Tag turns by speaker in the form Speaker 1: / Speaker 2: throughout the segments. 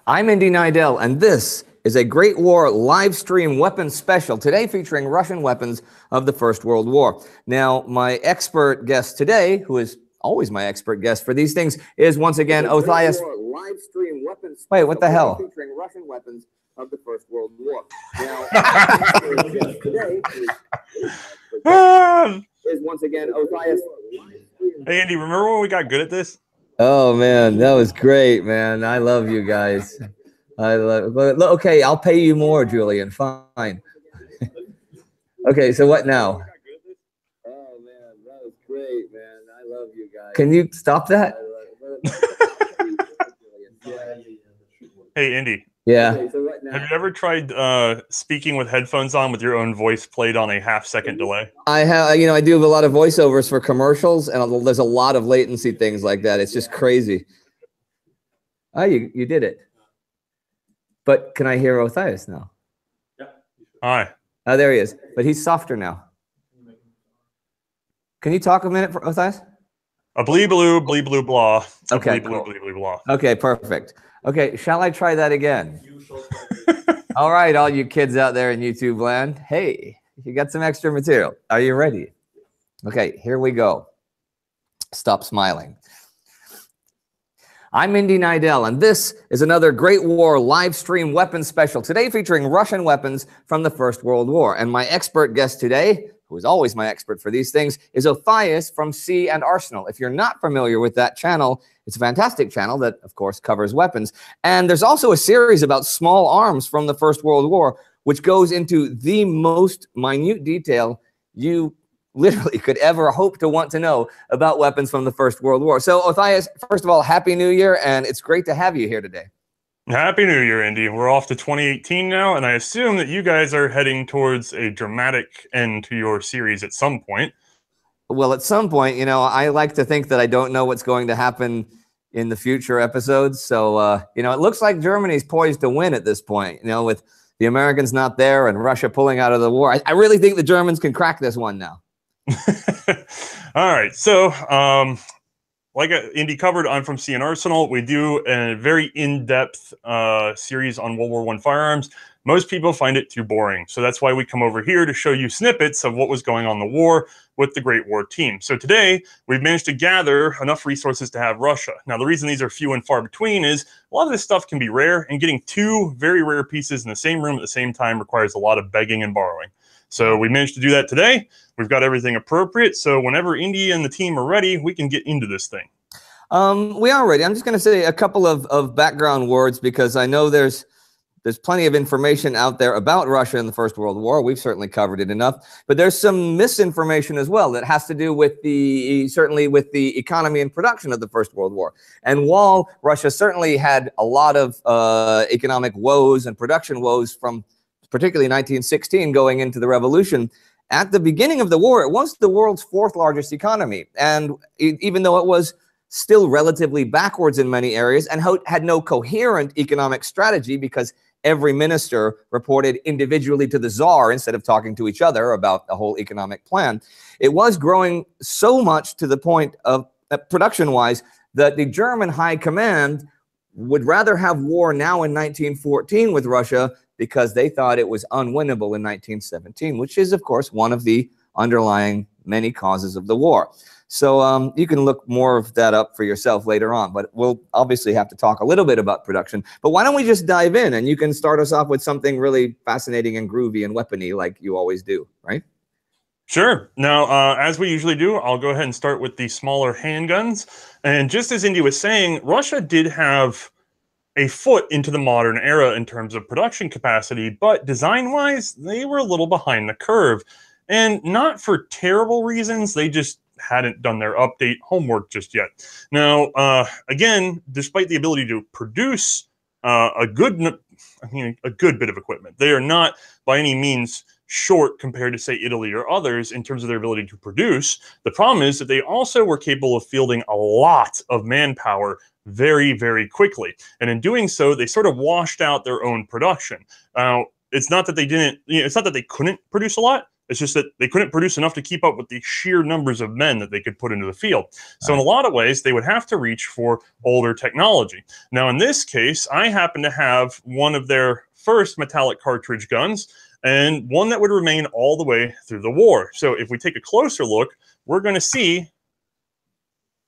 Speaker 1: I'm Indy Nidell, and this is a Great War live stream weapons special, today featuring Russian weapons of the First World War. Now, my expert guest today, who is always my expert guest for these things, is once again Othais. Live stream weapons. Wait, what the hell? Featuring Russian weapons of the First World War. Now, today is once again Othais.
Speaker 2: Hey, Andy, remember when we got good at this?
Speaker 1: Oh man, that was great, man. I love you guys. I love. But okay, I'll pay you more, Julian. Fine. Okay, so what now? Oh man, that was great, man. I love you guys. Can you stop that?
Speaker 2: Hey, Andy.
Speaker 1: Yeah.
Speaker 2: Okay, so what now? Have you ever tried speaking with headphones on with your own voice played on a half-second delay?
Speaker 1: I have. You know, I do have a lot of voiceovers for commercials, and there's a lot of latency things like that. It's just crazy. Oh, you did it. But can I hear Othais now?
Speaker 2: Yeah. Hi.
Speaker 1: Oh, there he is. But he's softer now. Can you talk a minute for Othais?
Speaker 2: A blee blue blah.
Speaker 1: Okay.
Speaker 2: Blee blue blah.
Speaker 1: Okay, perfect. Okay, shall I try that again? All right, all you kids out there in YouTube land. Hey, you got some extra material. Are you ready? Okay, here we go. Stop smiling. I'm Indy Nidell, and this is another Great War live stream weapons special, today featuring Russian weapons from the First World War. And my expert guest today, who is always my expert for these things, is Othais from C&RSENAL. If you're not familiar with that channel, it's a fantastic channel that, of course, covers weapons. And there's also a series about small arms from the First World War, which goes into the most minute detail you literally could ever hope to want to know about weapons from the First World War. So, Othais, first of all, Happy New Year, and it's great to have you here today.
Speaker 2: Happy New Year, Indy. We're off to 2018 now, and I assume that you guys are heading towards a dramatic end to your series at some point.
Speaker 1: Well, at some point, you know, I like to think that I don't know what's going to happen in the future episodes. So, you know, it looks like Germany's poised to win at this point, you know, with the Americans not there and Russia pulling out of the war. I really think the Germans can crack this one now.
Speaker 2: All right. So, like Indy covered, I'm from C&RSENAL. We do a very in-depth series on World War I firearms. Most people find it too boring. So that's why we come over here to show you snippets of what was going on in the war with the Great War team. So today, we've managed to gather enough resources to have Russia. Now, the reason these are few and far between is a lot of this stuff can be rare, and getting two very rare pieces in the same room at the same time requires a lot of begging and borrowing. So we managed to do that today. We've got everything appropriate. So whenever Indy and the team are ready, we can get into this thing.
Speaker 1: We are ready. I'm just going to say a couple of background words because I know there's plenty of information out there about Russia in the First World War. We've certainly covered it enough, but there's some misinformation as well that has to do with certainly with the economy and production of the First World War. And while Russia certainly had a lot of economic woes and production woes from particularly 1916 going into the revolution, at the beginning of the war, it was the world's fourth largest economy. And even though it was still relatively backwards in many areas and had no coherent economic strategy because every minister reported individually to the czar instead of talking to each other about the whole economic plan, it was growing so much to the point of production-wise that the German high command would rather have war now in 1914 with Russia because they thought it was unwinnable in 1917, which is, of course, one of the underlying many causes of the war. So you can look more of that up for yourself later on, but we'll obviously have to talk a little bit about production. But why don't we just dive in, and you can start us off with something really fascinating and groovy and weapony like you always do, right?
Speaker 2: Sure. Now, as we usually do, I'll go ahead and start with the smaller handguns. And just as Indy was saying, Russia did have a foot into the modern era in terms of production capacity, but design-wise, they were a little behind the curve. And not for terrible reasons, they just hadn't done their update homework just yet. Now, again, despite the ability to produce a good bit of equipment, they are not by any means short compared to, say, Italy or others in terms of their ability to produce. The problem is that they also were capable of fielding a lot of manpower very, very quickly. And in doing so, they sort of washed out their own production. It's not that they didn't, it's not that they couldn't produce a lot. It's just that they couldn't produce enough to keep up with the sheer numbers of men that they could put into the field. So in a lot of ways, they would have to reach for older technology. Now, in this case, I happen to have one of their first metallic cartridge guns, and one that would remain all the way through the war. So if we take a closer look, we're going to see,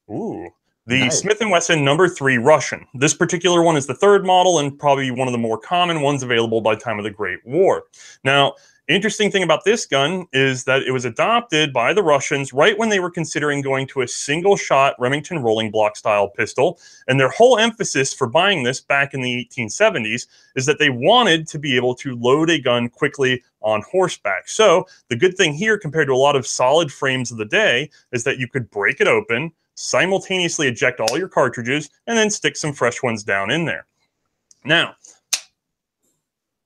Speaker 2: the
Speaker 1: Nice.
Speaker 2: Smith & Wesson No. 3 Russian. This particular one is the third model and probably one of the more common ones available by the time of the Great War. Now, interesting thing about this gun is that it was adopted by the Russians right when they were considering going to a single-shot Remington rolling block style pistol. And their whole emphasis for buying this back in the 1870s is that they wanted to be able to load a gun quickly on horseback. So the good thing here compared to a lot of solid frames of the day is that you could break it open, simultaneously eject all your cartridges, and then stick some fresh ones down in there. Now,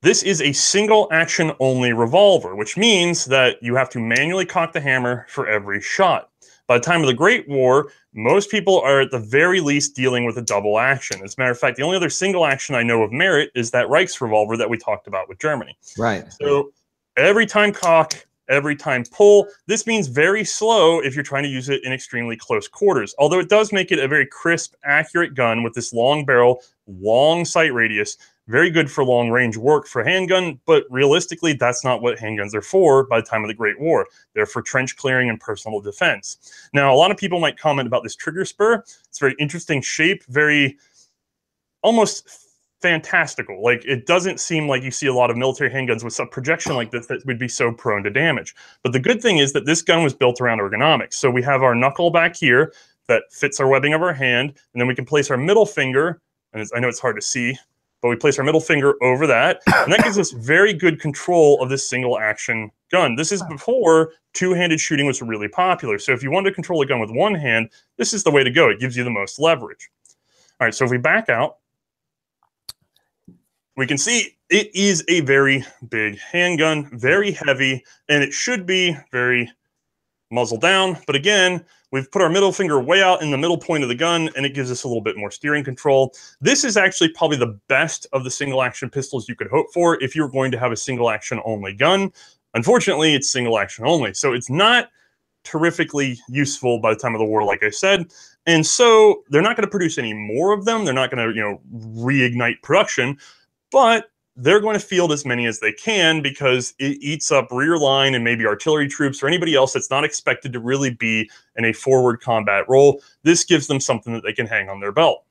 Speaker 2: this is a single action only revolver, which means that you have to manually cock the hammer for every shot. By the time of the Great War, most people are at the very least dealing with a double action. As a matter of fact, the only other single action I know of merit is that Reichsrevolver that we talked about with Germany.
Speaker 1: Right.
Speaker 2: So every time cock, every time pull. This means very slow if you're trying to use it in extremely close quarters, although it does make it a very crisp, accurate gun with this long barrel, long sight radius. Very good for long range work for handgun, but realistically, that's not what handguns are for by the time of the Great War. They're for trench clearing and personal defense. Now, a lot of people might comment about this trigger spur. It's a very interesting shape, very almost fantastical. Like, it doesn't seem like you see a lot of military handguns with some projection like this that would be so prone to damage. But the good thing is that this gun was built around ergonomics. So we have our knuckle back here that fits our webbing of our hand, and then we can place our middle finger, and I know it's hard to see, but we place our middle finger over that, and that gives us very good control of this single action gun. This is before two-handed shooting was really popular. So if you wanted to control a gun with one hand, this is the way to go. It gives you the most leverage. All right, so if we back out, we can see it is a very big handgun, very heavy, and it should be very muzzle down. But again, we've put our middle finger way out in the middle point of the gun, and it gives us a little bit more steering control. This is actually probably the best of the single action pistols you could hope for if you're going to have a single action only gun. Unfortunately, it's single action only, so it's not terrifically useful by the time of the war, like I said. And so they're not going to produce any more of them. They're not going to, reignite production, but they're going to field as many as they can because it eats up rear line and maybe artillery troops or anybody else that's not expected to really be in a forward combat role. This gives them something that they can hang on their belt.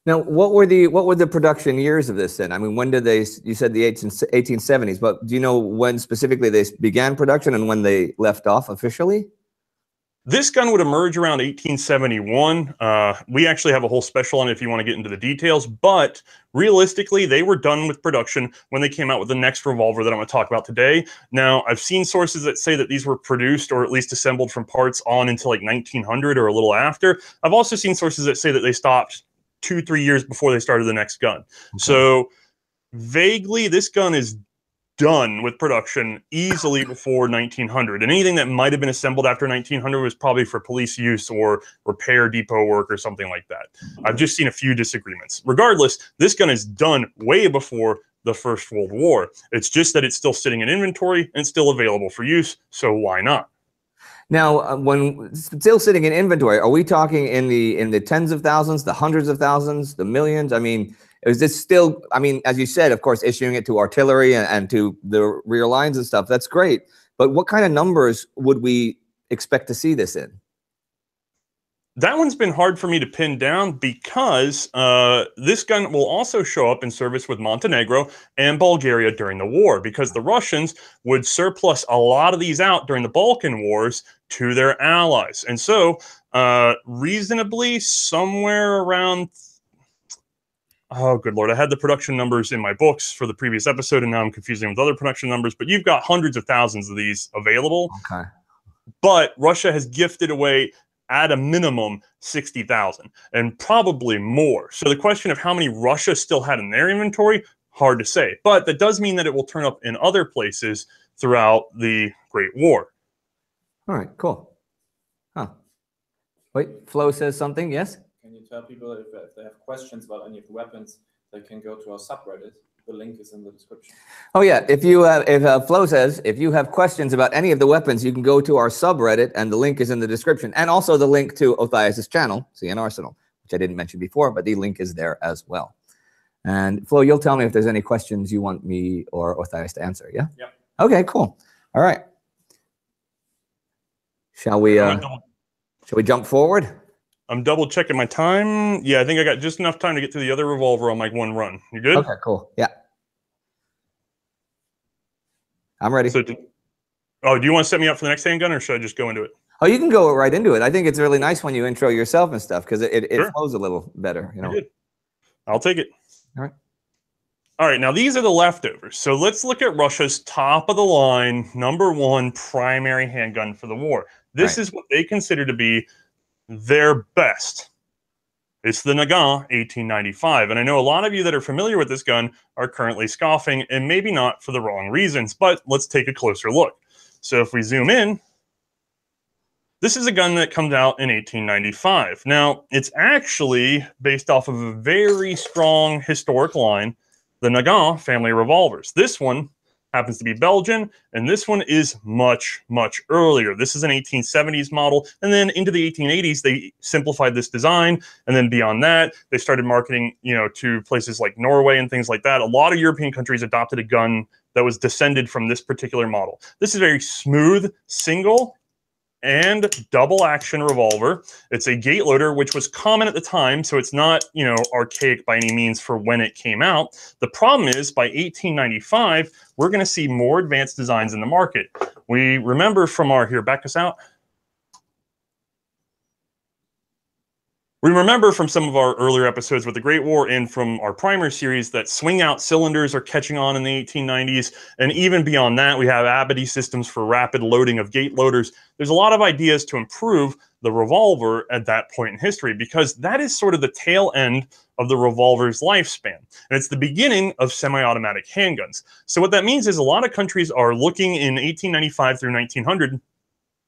Speaker 1: Now, what were the production years of this then? I mean, when did they, you said the 1870s, but do you know when specifically they began production and when they left off officially?
Speaker 2: This gun would emerge around 1871. We actually have a whole special on it if you want to get into the details, but realistically, they were done with production when they came out with the next revolver that I'm going to talk about today. Now, I've seen sources that say that these were produced or at least assembled from parts on until like 1900 or a little after. I've also seen sources that say that they stopped 2-3 years before they started the next gun. Okay. So vaguely, this gun is done with production easily before 1900, and anything that might have been assembled after 1900 was probably for police use or repair depot work or something like that. I've just seen a few disagreements. Regardless, this gun is done way before the First World War. It's just that it's still sitting in inventory and still available for use, so why not?
Speaker 1: Now, when still sitting in inventory, are we talking in the tens of thousands, the hundreds of thousands, the millions? I mean, is this still, I mean, as you said, of course, issuing it to artillery and to the rear lines and stuff, that's great. But what kind of numbers would we expect to see this in?
Speaker 2: That one's been hard for me to pin down because this gun will also show up in service with Montenegro and Bulgaria during the war, because the Russians would surplus a lot of these out during the Balkan Wars to their allies. And so reasonably somewhere around, oh, good Lord, I had the production numbers in my books for the previous episode, and now I'm confusing with other production numbers, but you've got hundreds of thousands of these available.
Speaker 1: Okay.
Speaker 2: But Russia has gifted away at a minimum 60,000 and probably more. So the question of how many Russia still had in their inventory, hard to say. But that does mean that it will turn up in other places throughout the Great War.
Speaker 1: All right, cool. Huh. Wait, Flo says something, yes?
Speaker 3: Can you tell people if they have questions about any of the weapons, they can go to our subreddit. The link is in the description.
Speaker 1: Oh yeah, if you Flo says if you have questions about any of the weapons, you can go to our subreddit, and the link is in the description, and also the link to Otthias' channel, C&RSENAL, which I didn't mention before, but the link is there as well. And Flo, you'll tell me if there's any questions you want me or Otthias to answer. Yeah.
Speaker 3: Yep.
Speaker 1: Okay. Cool. All right. Shall we jump forward?
Speaker 2: I'm double checking my time. Yeah, I think I got just enough time to get to the other revolver on like one run. You good?
Speaker 1: Okay, cool. Yeah. I'm ready.
Speaker 2: So, do you want to set me up for the next handgun, or should I just go into it?
Speaker 1: Oh, you can go right into it. I think it's really nice when you intro yourself and stuff, because it
Speaker 2: Sure.
Speaker 1: flows a little better. You know.
Speaker 2: Good. I'll take it.
Speaker 1: All right.
Speaker 2: All right, now these are the leftovers. So let's look at Russia's top of the line, #1 primary handgun for the war. This is what they consider to be their best. It's the Nagant 1895. And I know a lot of you that are familiar with this gun are currently scoffing, and maybe not for the wrong reasons, but let's take a closer look. So if we zoom in, this is a gun that comes out in 1895. Now, it's actually based off of a very strong historic line, the Nagant family of revolvers. This one happens to be Belgian, and this one is much, much earlier. This is an 1870s model, and then into the 1880s, they simplified this design, and then beyond that, they started marketing, to places like Norway and things like that. A lot of European countries adopted a gun that was descended from this particular model. This is a very smooth, single and double action revolver. It's a gate loader, which was common at the time, so it's not, archaic by any means for when it came out. The problem is, by 1895, we're going to see more advanced designs in the market. We remember from here, back us out. We remember from some of our earlier episodes with the Great War and from our primer series that swing out cylinders are catching on in the 1890s. And even beyond that, we have Abadie systems for rapid loading of gate loaders. There's a lot of ideas to improve the revolver at that point in history, because that is sort of the tail end of the revolver's lifespan. And it's the beginning of semi-automatic handguns. So what that means is a lot of countries are looking in 1895 through 1900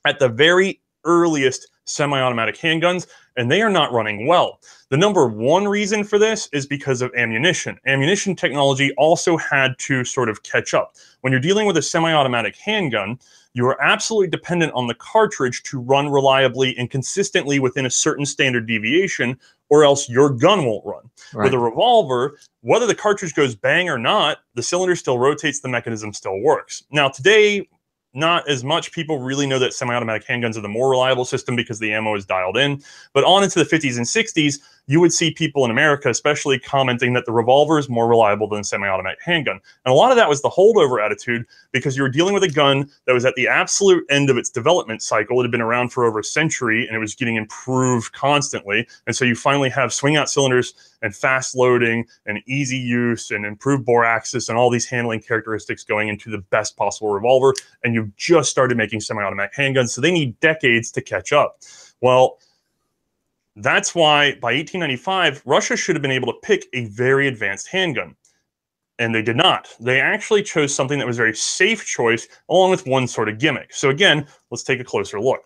Speaker 2: at the very earliest semi-automatic handguns, and they are not running well. The #1 reason for this is because of ammunition. Ammunition technology also had to sort of catch up. When you're dealing with a semi-automatic handgun, you are absolutely dependent on the cartridge to run reliably and consistently within a certain standard deviation, or else your gun won't run.
Speaker 1: Right.
Speaker 2: With a revolver, whether the cartridge goes bang or not, the cylinder still rotates, the mechanism still works. Now today, not as much people really know that semi-automatic handguns are the more reliable system because the ammo is dialed in. But on into the 50s and 60s, you would see people in America especially commenting that the revolver is more reliable than the semi-automatic handgun. And a lot of that was the holdover attitude, because you were dealing with a gun that was at the absolute end of its development cycle. It had been around for over a century, and it was getting improved constantly. And so you finally have swing-out cylinders and fast loading and easy use and improved bore axis and all these handling characteristics going into the best possible revolver. And you've just started making semi-automatic handguns, so they need decades to catch up. Well, that's why by 1895, Russia should have been able to pick a very advanced handgun. And they did not. They actually chose something that was a very safe choice, along with one sort of gimmick. So again, let's take a closer look.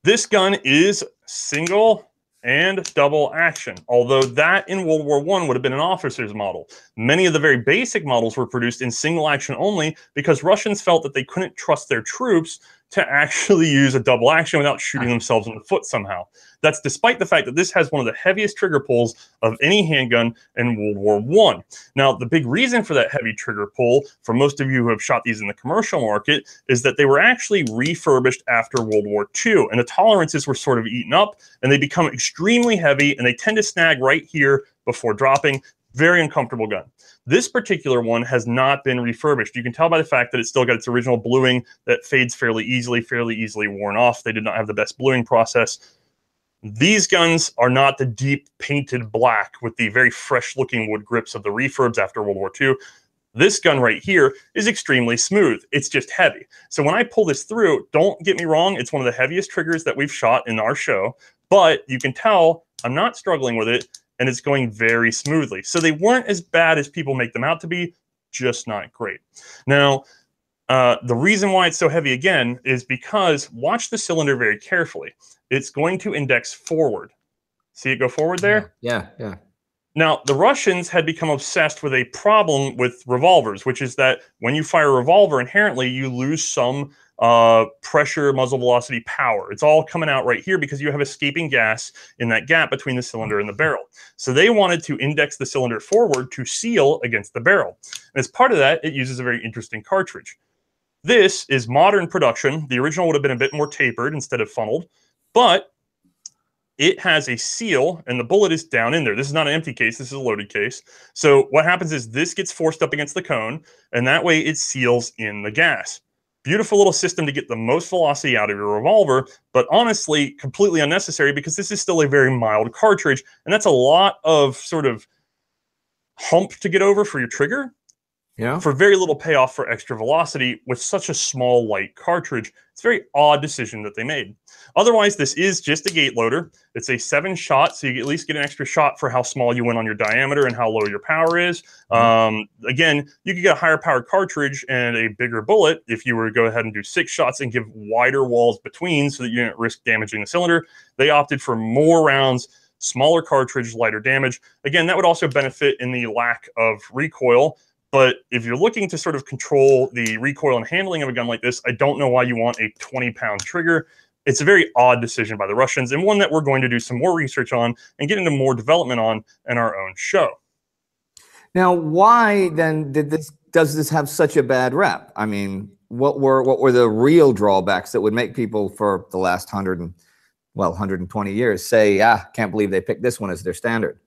Speaker 2: This gun is single and double action, although that in World War I would have been an officer's model. Many of the very basic models were produced in single action only because Russians felt that they couldn't trust their troops to actually use a double action without shooting themselves in the foot somehow. That's despite the fact that this has one of the heaviest trigger pulls of any handgun in World War I. Now, the big reason for that heavy trigger pull, for most of you who have shot these in the commercial market, is that they were actually refurbished after World War II, and the tolerances were sort of eaten up, and they become extremely heavy, and they tend to snag right here before dropping. Very uncomfortable gun. This particular one has not been refurbished. You can tell by the fact that it's still got its original bluing that fades fairly easily worn off. They did not have the best bluing process. These guns are not the deep painted black with the very fresh looking wood grips of the refurbs after World War II. This gun right here is extremely smooth. It's just heavy. So when I pull this through, don't get me wrong, it's one of the heaviest triggers that we've shot in our show, but you can tell I'm not struggling with it, and it's going very smoothly. So they weren't as bad as people make them out to be, just not great. Now, the reason why it's so heavy again is because, watch the cylinder very carefully. It's going to index forward. See it go forward there?
Speaker 1: Yeah.
Speaker 2: Now, the Russians had become obsessed with a problem with revolvers, which is that when you fire a revolver, inherently you lose some pressure, muzzle velocity, power. It's all coming out right here because you have escaping gas in that gap between the cylinder and the barrel. So they wanted to index the cylinder forward to seal against the barrel. And as part of that, it uses a very interesting cartridge. This is modern production. The original would have been a bit more tapered instead of funneled, but it has a seal and the bullet is down in there. This is not an empty case, this is a loaded case. So what happens is this gets forced up against the cone, and that way it seals in the gas. Beautiful little system to get the most velocity out of your revolver, but honestly, completely unnecessary because this is still a very mild cartridge, and that's a lot of sort of hump to get over for your trigger.
Speaker 1: Yeah.
Speaker 2: For very little payoff for extra velocity with such a small, light cartridge. It's a very odd decision that they made. Otherwise, this is just a gate loader. It's a 7-shot, so you at least get an extra shot for how small you went on your diameter and how low your power is. Again, you could get a higher powered cartridge and a bigger bullet if you were to go ahead and do 6 shots and give wider walls between so that you didn't risk damaging the cylinder. They opted for more rounds, smaller cartridge, lighter damage. Again, that would also benefit in the lack of recoil. But if you're looking to sort of control the recoil and handling of a gun like this, I don't know why you want a 20-pound trigger. It's a very odd decision by the Russians, and one that we're going to do some more research on and get into more development on in our own show.
Speaker 1: Now, why then does this have such a bad rep? I mean, what were the real drawbacks that would make people for the last 120 years say, "Ah, can't believe they picked this one as their standard"?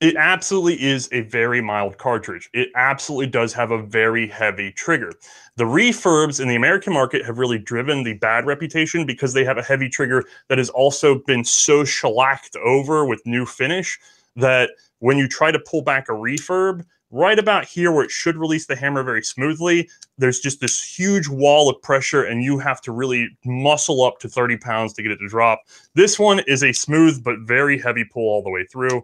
Speaker 2: It absolutely is a very mild cartridge. It absolutely does have a very heavy trigger. The refurbs in the American market have really driven the bad reputation because they have a heavy trigger that has also been so shellacked over with new finish that when you try to pull back a refurb, right about here where it should release the hammer very smoothly, there's just this huge wall of pressure and you have to really muscle up to 30 pounds to get it to drop. This one is a smooth but very heavy pull all the way through.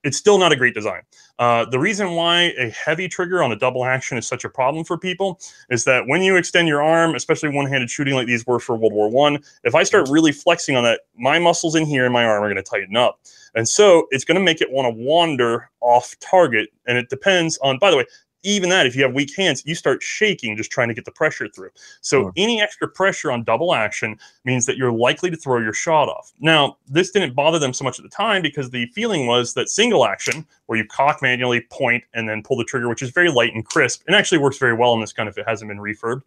Speaker 2: It's still not a great design. The reason why a heavy trigger on a double action is such a problem for people is that when you extend your arm, especially one-handed shooting like these were for World War I, if I start really flexing on that, my muscles in here and my arm are going to tighten up. And so it's going to make it want to wander off target. And it depends on, by the way, even that, if you have weak hands, you start shaking just trying to get the pressure through. So any extra pressure on double action means that you're likely to throw your shot off. Now, this didn't bother them so much at the time because the feeling was that single action, where you cock manually, point, and then pull the trigger, which is very light and crisp, and actually works very well in this gun if it hasn't been refurbed.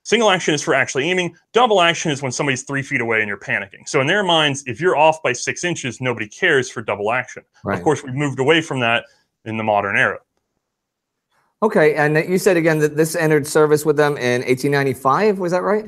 Speaker 2: Single action is for actually aiming. Double action is when somebody's 3 feet away and you're panicking. So in their minds, if you're off by 6 inches, nobody cares for double action. Right. Of course, we've moved away from that in the modern era.
Speaker 1: Okay, and you said again that this entered service with them in 1895, was that right?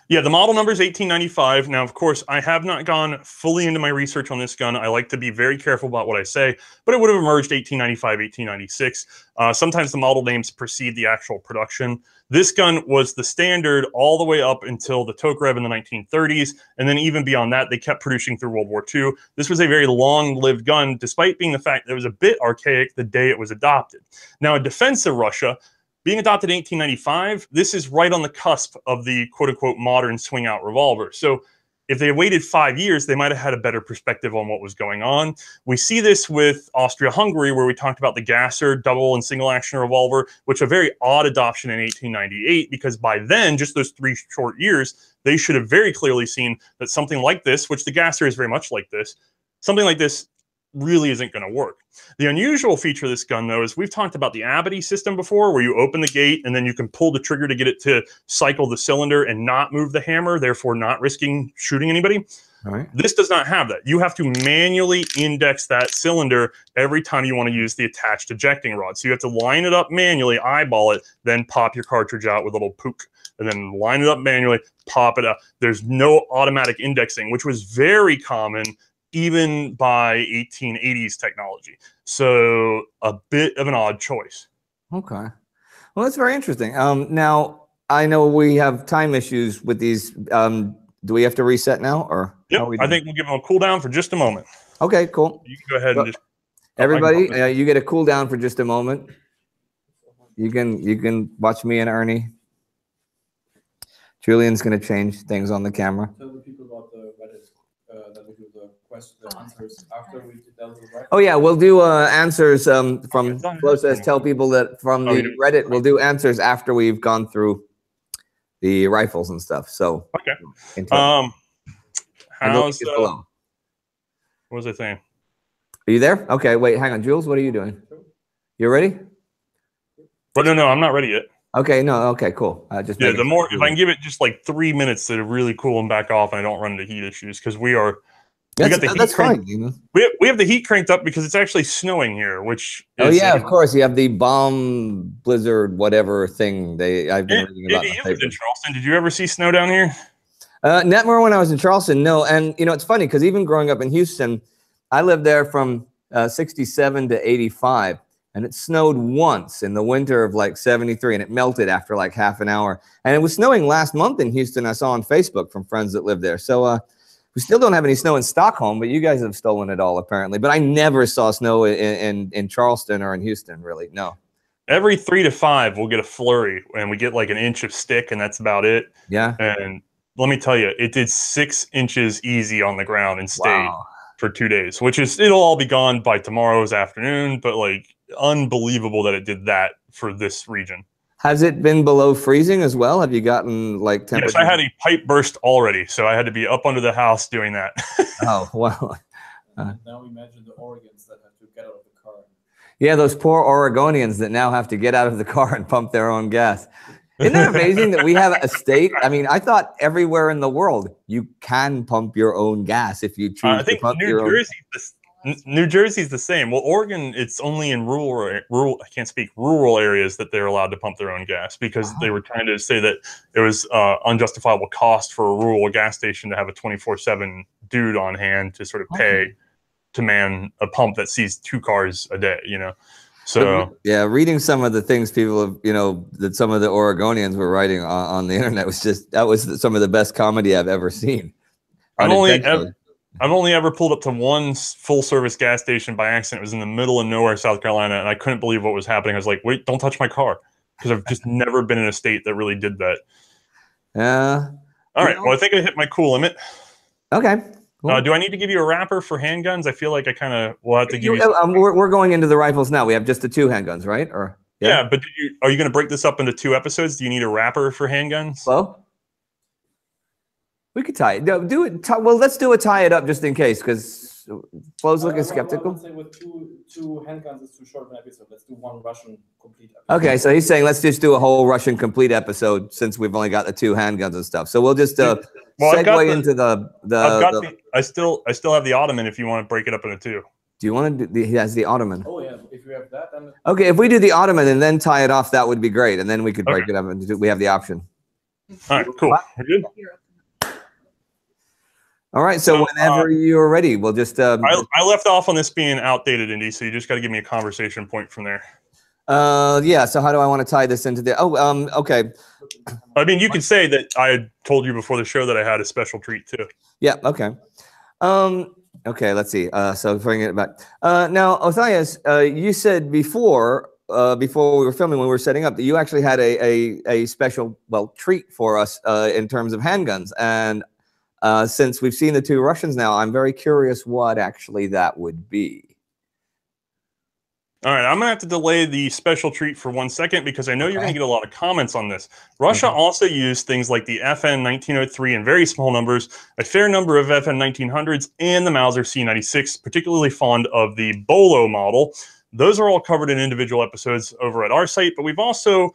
Speaker 2: Yeah, the model number is 1895. Now, of course, I have not gone fully into my research on this gun. I like to be very careful about what I say, but it would have emerged 1895, 1896. Sometimes the model names precede the actual production. This gun was the standard all the way up until the Tokarev in the 1930s, and then even beyond that, they kept producing through World War II. This was a very long-lived gun, despite being the fact that it was a bit archaic the day it was adopted. Now, in defense of Russia, being adopted in 1895, this is right on the cusp of the quote-unquote modern swing-out revolver. So if they had waited 5 years, they might have had a better perspective on what was going on. We see this with Austria-Hungary, where we talked about the Gasser double and single-action revolver, which a very odd adoption in 1898, because by then, just those 3 short years, they should have very clearly seen that something like this, which the Gasser is very much like this, something like this really isn't going to work. The unusual feature of this gun, though, is we've talked about the Abadie system before, where you open the gate and then you can pull the trigger to get it to cycle the cylinder and not move the hammer, therefore not risking shooting anybody. All right. This does not have that. You have to manually index that cylinder every time you want to use the attached ejecting rod. So you have to line it up manually, eyeball it, then pop your cartridge out with a little pook, and then line it up manually, pop it out. There's no automatic indexing, which was very common even by 1880s technology. So a bit of an odd choice.
Speaker 1: Okay. Well, that's very interesting. Now, I know we have time issues with these. Do we have to reset now? Or
Speaker 2: yep, I think we'll give them a cool down for just a moment.
Speaker 1: Okay, cool.
Speaker 2: You can go ahead and just...
Speaker 1: Everybody, you get a cool down for just a moment. You can watch me and Ernie. Julian's going to change things on the camera.
Speaker 3: Tell the people about the Reddit that we do the answers after we did those.
Speaker 1: Oh yeah, we'll do answers from Flo says tell people that from the Reddit we'll do answers after we've gone through the rifles and stuff. So
Speaker 2: okay.
Speaker 1: How's
Speaker 2: what was I saying?
Speaker 1: Are you there? Okay, wait, hang on, Jules. What are you doing? You ready?
Speaker 2: But no, I'm not ready yet.
Speaker 1: Okay, no, okay, cool. Just
Speaker 2: the more if I can give it just like 3 minutes to really cool and back off, and I don't run into heat issues because we are.
Speaker 1: That's fine. You know?
Speaker 2: We have the heat cranked up because it's actually snowing here, which is,
Speaker 1: of course you have the bomb blizzard whatever thing I've been reading about.
Speaker 2: You lived in Charleston. Did you ever see snow down here?
Speaker 1: Never when I was in Charleston, no. And you know it's funny because even growing up in Houston, I lived there from 67 to 85, and it snowed once in the winter of like 73, and it melted after like half an hour. And it was snowing last month in Houston. I saw on Facebook from friends that live there. So. We still don't have any snow in Stockholm, but you guys have stolen it all apparently. But I never saw snow in Charleston or in Houston, really. No.
Speaker 2: Every 3 to 5, we'll get a flurry, and we get like an inch of stick, and that's about it.
Speaker 1: Yeah.
Speaker 2: And let me tell you, it did 6 inches easy on the ground and stayed for 2 days, which is it'll all be gone by tomorrow's afternoon. But like unbelievable that it did that for this region.
Speaker 1: Has it been below freezing as well? Have you gotten like temperature?
Speaker 2: Yes, I had a pipe burst already, so I had to be up under the house doing that.
Speaker 1: Oh, wow.
Speaker 3: Now imagine the Oregons that have to get out of the car.
Speaker 1: Yeah, those poor Oregonians that now have to get out of the car and pump their own gas. Isn't it amazing that we have a state? I mean, I thought everywhere in the world you can pump your own gas if you choose to pump your own.
Speaker 2: New Jersey's the same. Well, Oregon, it's only in rural. I can't speak rural areas that they're allowed to pump their own gas because they were trying to say that it was unjustifiable cost for a rural gas station to have a 24/7 dude on hand to sort of pay to man a pump that sees 2 cars a day. You know, so
Speaker 1: yeah, reading some of the things people have, that some of the Oregonians were writing on the internet was some of the best comedy I've ever seen.
Speaker 2: I've only ever pulled up to one full-service gas station by accident. It was in the middle of nowhere, South Carolina, and I couldn't believe what was happening. I was like, wait, don't touch my car, because I've just never been in a state that really did that.
Speaker 1: Yeah.
Speaker 2: All right, well, I think I hit my cool limit.
Speaker 1: Okay. Cool.
Speaker 2: Do I need to give you a wrapper for handguns? I feel like I kind of will have to give you...
Speaker 1: We're going into the rifles now. We have just the 2 handguns, right? Or
Speaker 2: yeah, but are you going to break this up into 2 episodes? Do you need a wrapper for handguns?
Speaker 1: Well, we could tie it. Do it. Well, let's do a tie it up just in case, because Flo's looking skeptical.
Speaker 3: I would say with two handguns is too short of an episode. Let's do 1 Russian complete episode.
Speaker 1: Okay, so he's saying let's just do a whole Russian complete episode since we've only got the 2 handguns and stuff. So we'll just segue into
Speaker 2: I still have the Ottoman if you want to break it up into 2.
Speaker 1: Do you want to do? He has the Ottoman.
Speaker 3: Oh yeah, if you have that, then
Speaker 1: okay. If we do the Ottoman and then tie it off, that would be great, and then we could break it up and we have the option.
Speaker 2: All right, cool. We're good.
Speaker 1: All right, so whenever you're ready, we'll just...
Speaker 2: I left off on this being outdated, Indy, so you just got to give me a conversation point from there.
Speaker 1: Yeah, so how do I want to tie this into the... okay.
Speaker 2: I mean, you could say that I had told you before the show that I had a special treat, too.
Speaker 1: Yeah, okay. Okay, let's see. So bring it back. Now, Othnius, you said before we were filming, when we were setting up, that you actually had a special, treat for us in terms of handguns. And since we've seen the 2 Russians now, I'm very curious what actually that would be.
Speaker 2: All right, I'm going to have to delay the special treat for 1 second because I know you're going to get a lot of comments on this. Russia also used things like the FN 1903 in very small numbers, a fair number of FN 1900s, and the Mauser C96, particularly fond of the Bolo model. Those are all covered in individual episodes over at our site, but we've also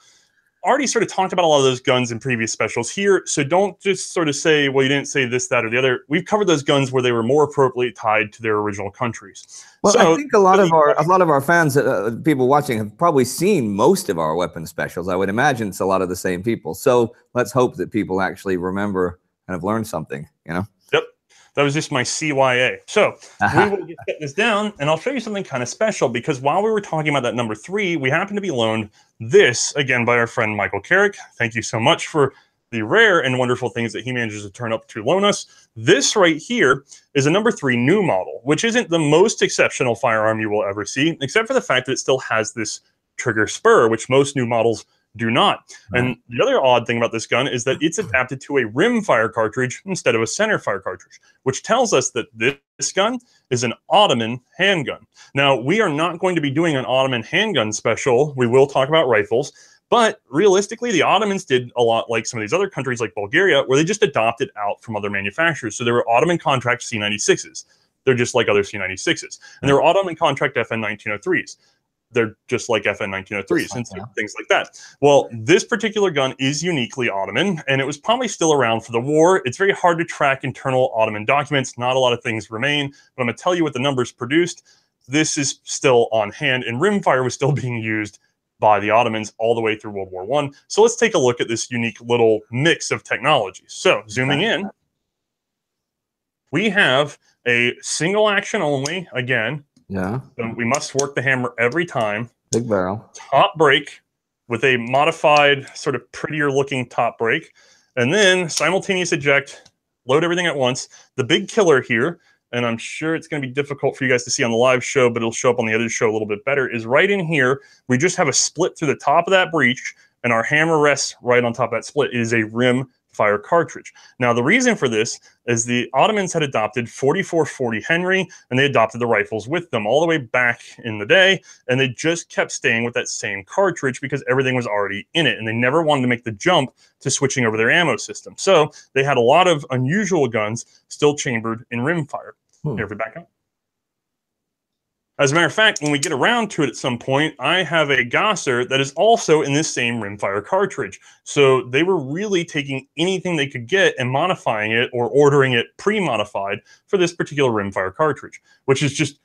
Speaker 2: already sort of talked about a lot of those guns in previous specials here, so don't just sort of say, well, you didn't say this, that, or the other. We've covered those guns where they were more appropriately tied to their original countries.
Speaker 1: Well, so, I think a lot of our fans, people watching, have probably seen most of our weapon specials. I would imagine it's a lot of the same people. So let's hope that people actually remember and have learned something, Yep.
Speaker 2: That was just my CYA. So we will get this down, and I'll show you something kind of special, because while we were talking about that number 3, we happened to be loaned this, again, by our friend Michael Carrick. Thank you so much for the rare and wonderful things that he manages to turn up to loan us. This right here is a number 3 new model, which isn't the most exceptional firearm you will ever see, except for the fact that it still has this trigger spur, which most new models do not. And the other odd thing about this gun is that it's adapted to a rimfire cartridge instead of a centerfire cartridge, which tells us that this gun is an Ottoman handgun. Now, we are not going to be doing an Ottoman handgun special. We will talk about rifles, but realistically, the Ottomans did a lot like some of these other countries like Bulgaria, where they just adopted out from other manufacturers. So there were Ottoman contract C96s. They're just like other C96s. And there were Ottoman contract FN1903s. They're just like FN1903s and things like that. Well, this particular gun is uniquely Ottoman, and it was probably still around for the war. It's very hard to track internal Ottoman documents. Not a lot of things remain, but I'm going to tell you what the numbers produced. This is still on hand, and rimfire was still being used by the Ottomans all the way through World War I. So let's take a look at this unique little mix of technologies. So zooming in, we have a single action only, again.
Speaker 1: Yeah.
Speaker 2: So we must work the hammer every time.
Speaker 1: Big barrel.
Speaker 2: Top brake with a modified, sort of prettier looking top brake. And then simultaneous eject, load everything at once. The big killer here, and I'm sure it's going to be difficult for you guys to see on the live show, but it'll show up on the other show a little bit better, is right in here. We just have a split through the top of that breech, and our hammer rests right on top of that split. It is a rim fire cartridge. Now, the reason for this is the Ottomans had adopted 4440 Henry, and they adopted the rifles with them all the way back in the day, and they just kept staying with that same cartridge because everything was already in it, and they never wanted to make the jump to switching over their ammo system. So they had a lot of unusual guns still chambered in rimfire. Here, if we back up. As a matter of fact, when we get around to it at some point, I have a Gasser that is also in this same rimfire cartridge. So they were really taking anything they could get and modifying it or ordering it pre-modified for this particular rimfire cartridge, which is just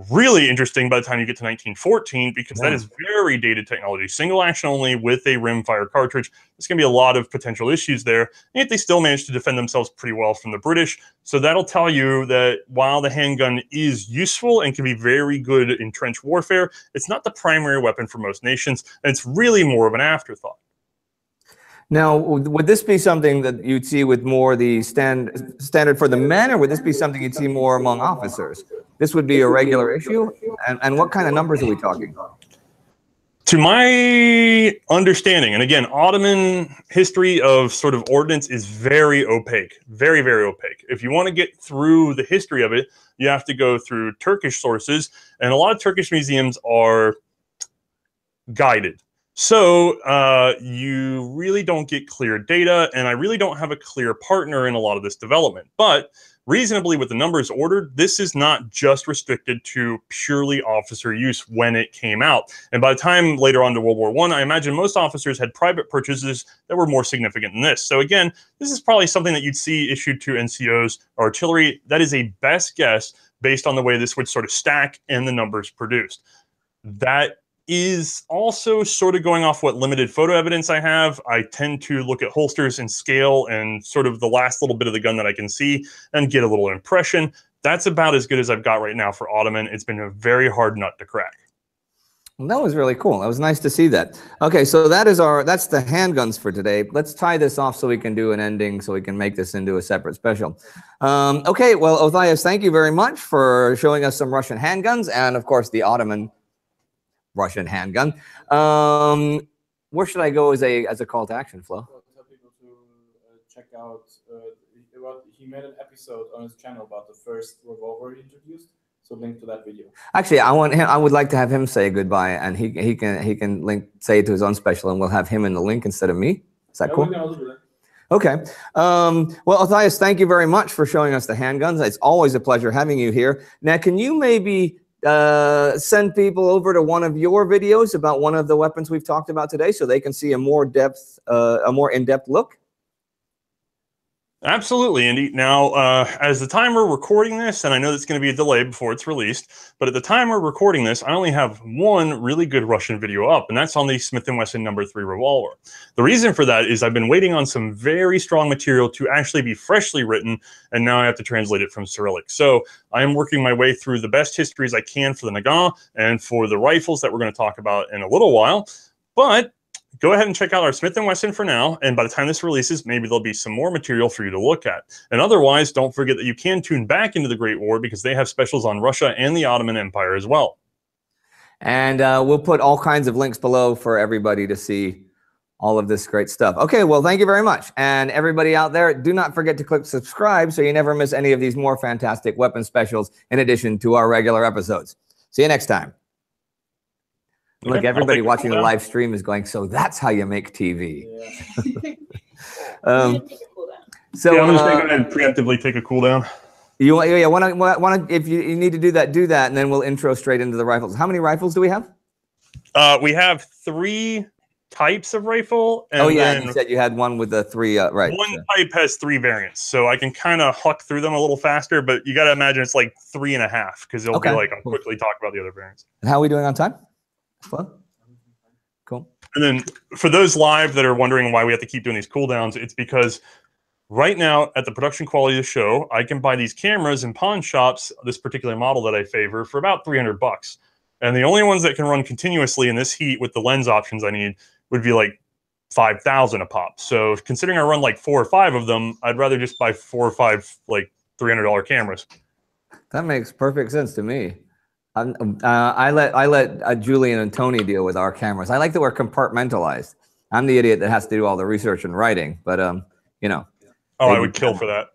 Speaker 2: really interesting by the time you get to 1914, because that is very dated technology. Single action only with a rimfire cartridge. There's going to be a lot of potential issues there, and yet they still managed to defend themselves pretty well from the British. So that'll tell you that while the handgun is useful and can be very good in trench warfare, it's not the primary weapon for most nations, and it's really more of an afterthought.
Speaker 1: Now, would this be something that you'd see with more the standard for the men, or would this be something you'd see more among officers? This would be a regular issue? And what kind of numbers are we talking?
Speaker 2: To my understanding, and again, Ottoman history of sort of ordnance is very opaque, very, very opaque. If you want to get through the history of it, you have to go through Turkish sources, and a lot of Turkish museums are guided. So you really don't get clear data, and I really don't have a clear partner in a lot of this development. But reasonably, with the numbers ordered, this is not just restricted to purely officer use when it came out. And by the time later on to World War I imagine most officers had private purchases that were more significant than this. So again, this is probably something that you'd see issued to NCOs or artillery. That is a best guess based on the way this would sort of stack and the numbers produced. That is also sort of going off what limited photo evidence I have. I tend to look at holsters and scale and sort of the last little bit of the gun that I can see and get a little impression. That's about as good as I've got right now for Ottoman. It's been a very hard nut to crack.
Speaker 1: Well, that was really cool. That was nice to see that. Okay, so that's the handguns for today. Let's tie this off so we can do an ending, so we can make this into a separate special. Okay, well, Othayas, thank you very much for showing us some Russian handguns and, of course, the Ottoman Russian handgun. Where should I go as a call to action, Flo?
Speaker 3: Tell people to check out. He made an episode on his channel about the first revolver he introduced. So link to that video.
Speaker 1: Actually, I would like to have him say goodbye, and he can say it to his own special, and we'll have him in the link instead of me. Is that cool?
Speaker 3: We can also do that.
Speaker 1: Okay. Well, Othayas, thank you very much for showing us the handguns. It's always a pleasure having you here. Now, can you maybe send people over to one of your videos about one of the weapons we've talked about today, so they can see a more in-depth look?
Speaker 2: Absolutely, Andy. Now, as the time we're recording this, and I know that's going to be a delay before it's released, but at the time we're recording this, I only have one really good Russian video up, and that's on the Smith & Wesson No. 3 revolver. The reason for that is I've been waiting on some very strong material to actually be freshly written, and now I have to translate it from Cyrillic. So I am working my way through the best histories I can for the Nagant and for the rifles that we're going to talk about in a little while. But go ahead and check out our Smith & Wesson for now, and by the time this releases, maybe there'll be some more material for you to look at. And otherwise, don't forget that you can tune back into the Great War, because they have specials on Russia and the Ottoman Empire as well.
Speaker 1: And we'll put all kinds of links below for everybody to see all of this great stuff. Okay, well, thank you very much. And everybody out there, do not forget to click subscribe so you never miss any of these more fantastic weapon specials in addition to our regular episodes. See you next time. Okay, look, everybody watching the live stream is going, so that's how you make TV.
Speaker 2: Yeah. So yeah, I'm just going to go ahead and preemptively take a cool down.
Speaker 1: You want to, if you need to do that, and then we'll intro straight into the rifles. How many rifles do we have?
Speaker 2: We have 3 types of rifle. And
Speaker 1: then you said you had one with the 3, right.
Speaker 2: One type has 3 variants, so I can kind of huck through them a little faster, but you got to imagine it's like 3.5, because it'll be like, I'll quickly talk about the other variants.
Speaker 1: And how are we doing on time? Well, cool.
Speaker 2: And then for those live that are wondering why we have to keep doing these cooldowns, it's because right now at the production quality of the show, I can buy these cameras in pawn shops, this particular model that I favor, for about $300. And the only ones that can run continuously in this heat with the lens options I need would be like 5,000 a pop. So considering I run like 4 or 5 of them, I'd rather just buy 4 or 5 like $300 cameras.
Speaker 1: That makes perfect sense to me. I let Julian and Tony deal with our cameras. I like that we're compartmentalized. I'm the idiot that has to do all the research and writing, but you know.
Speaker 2: Oh, I would kill for that.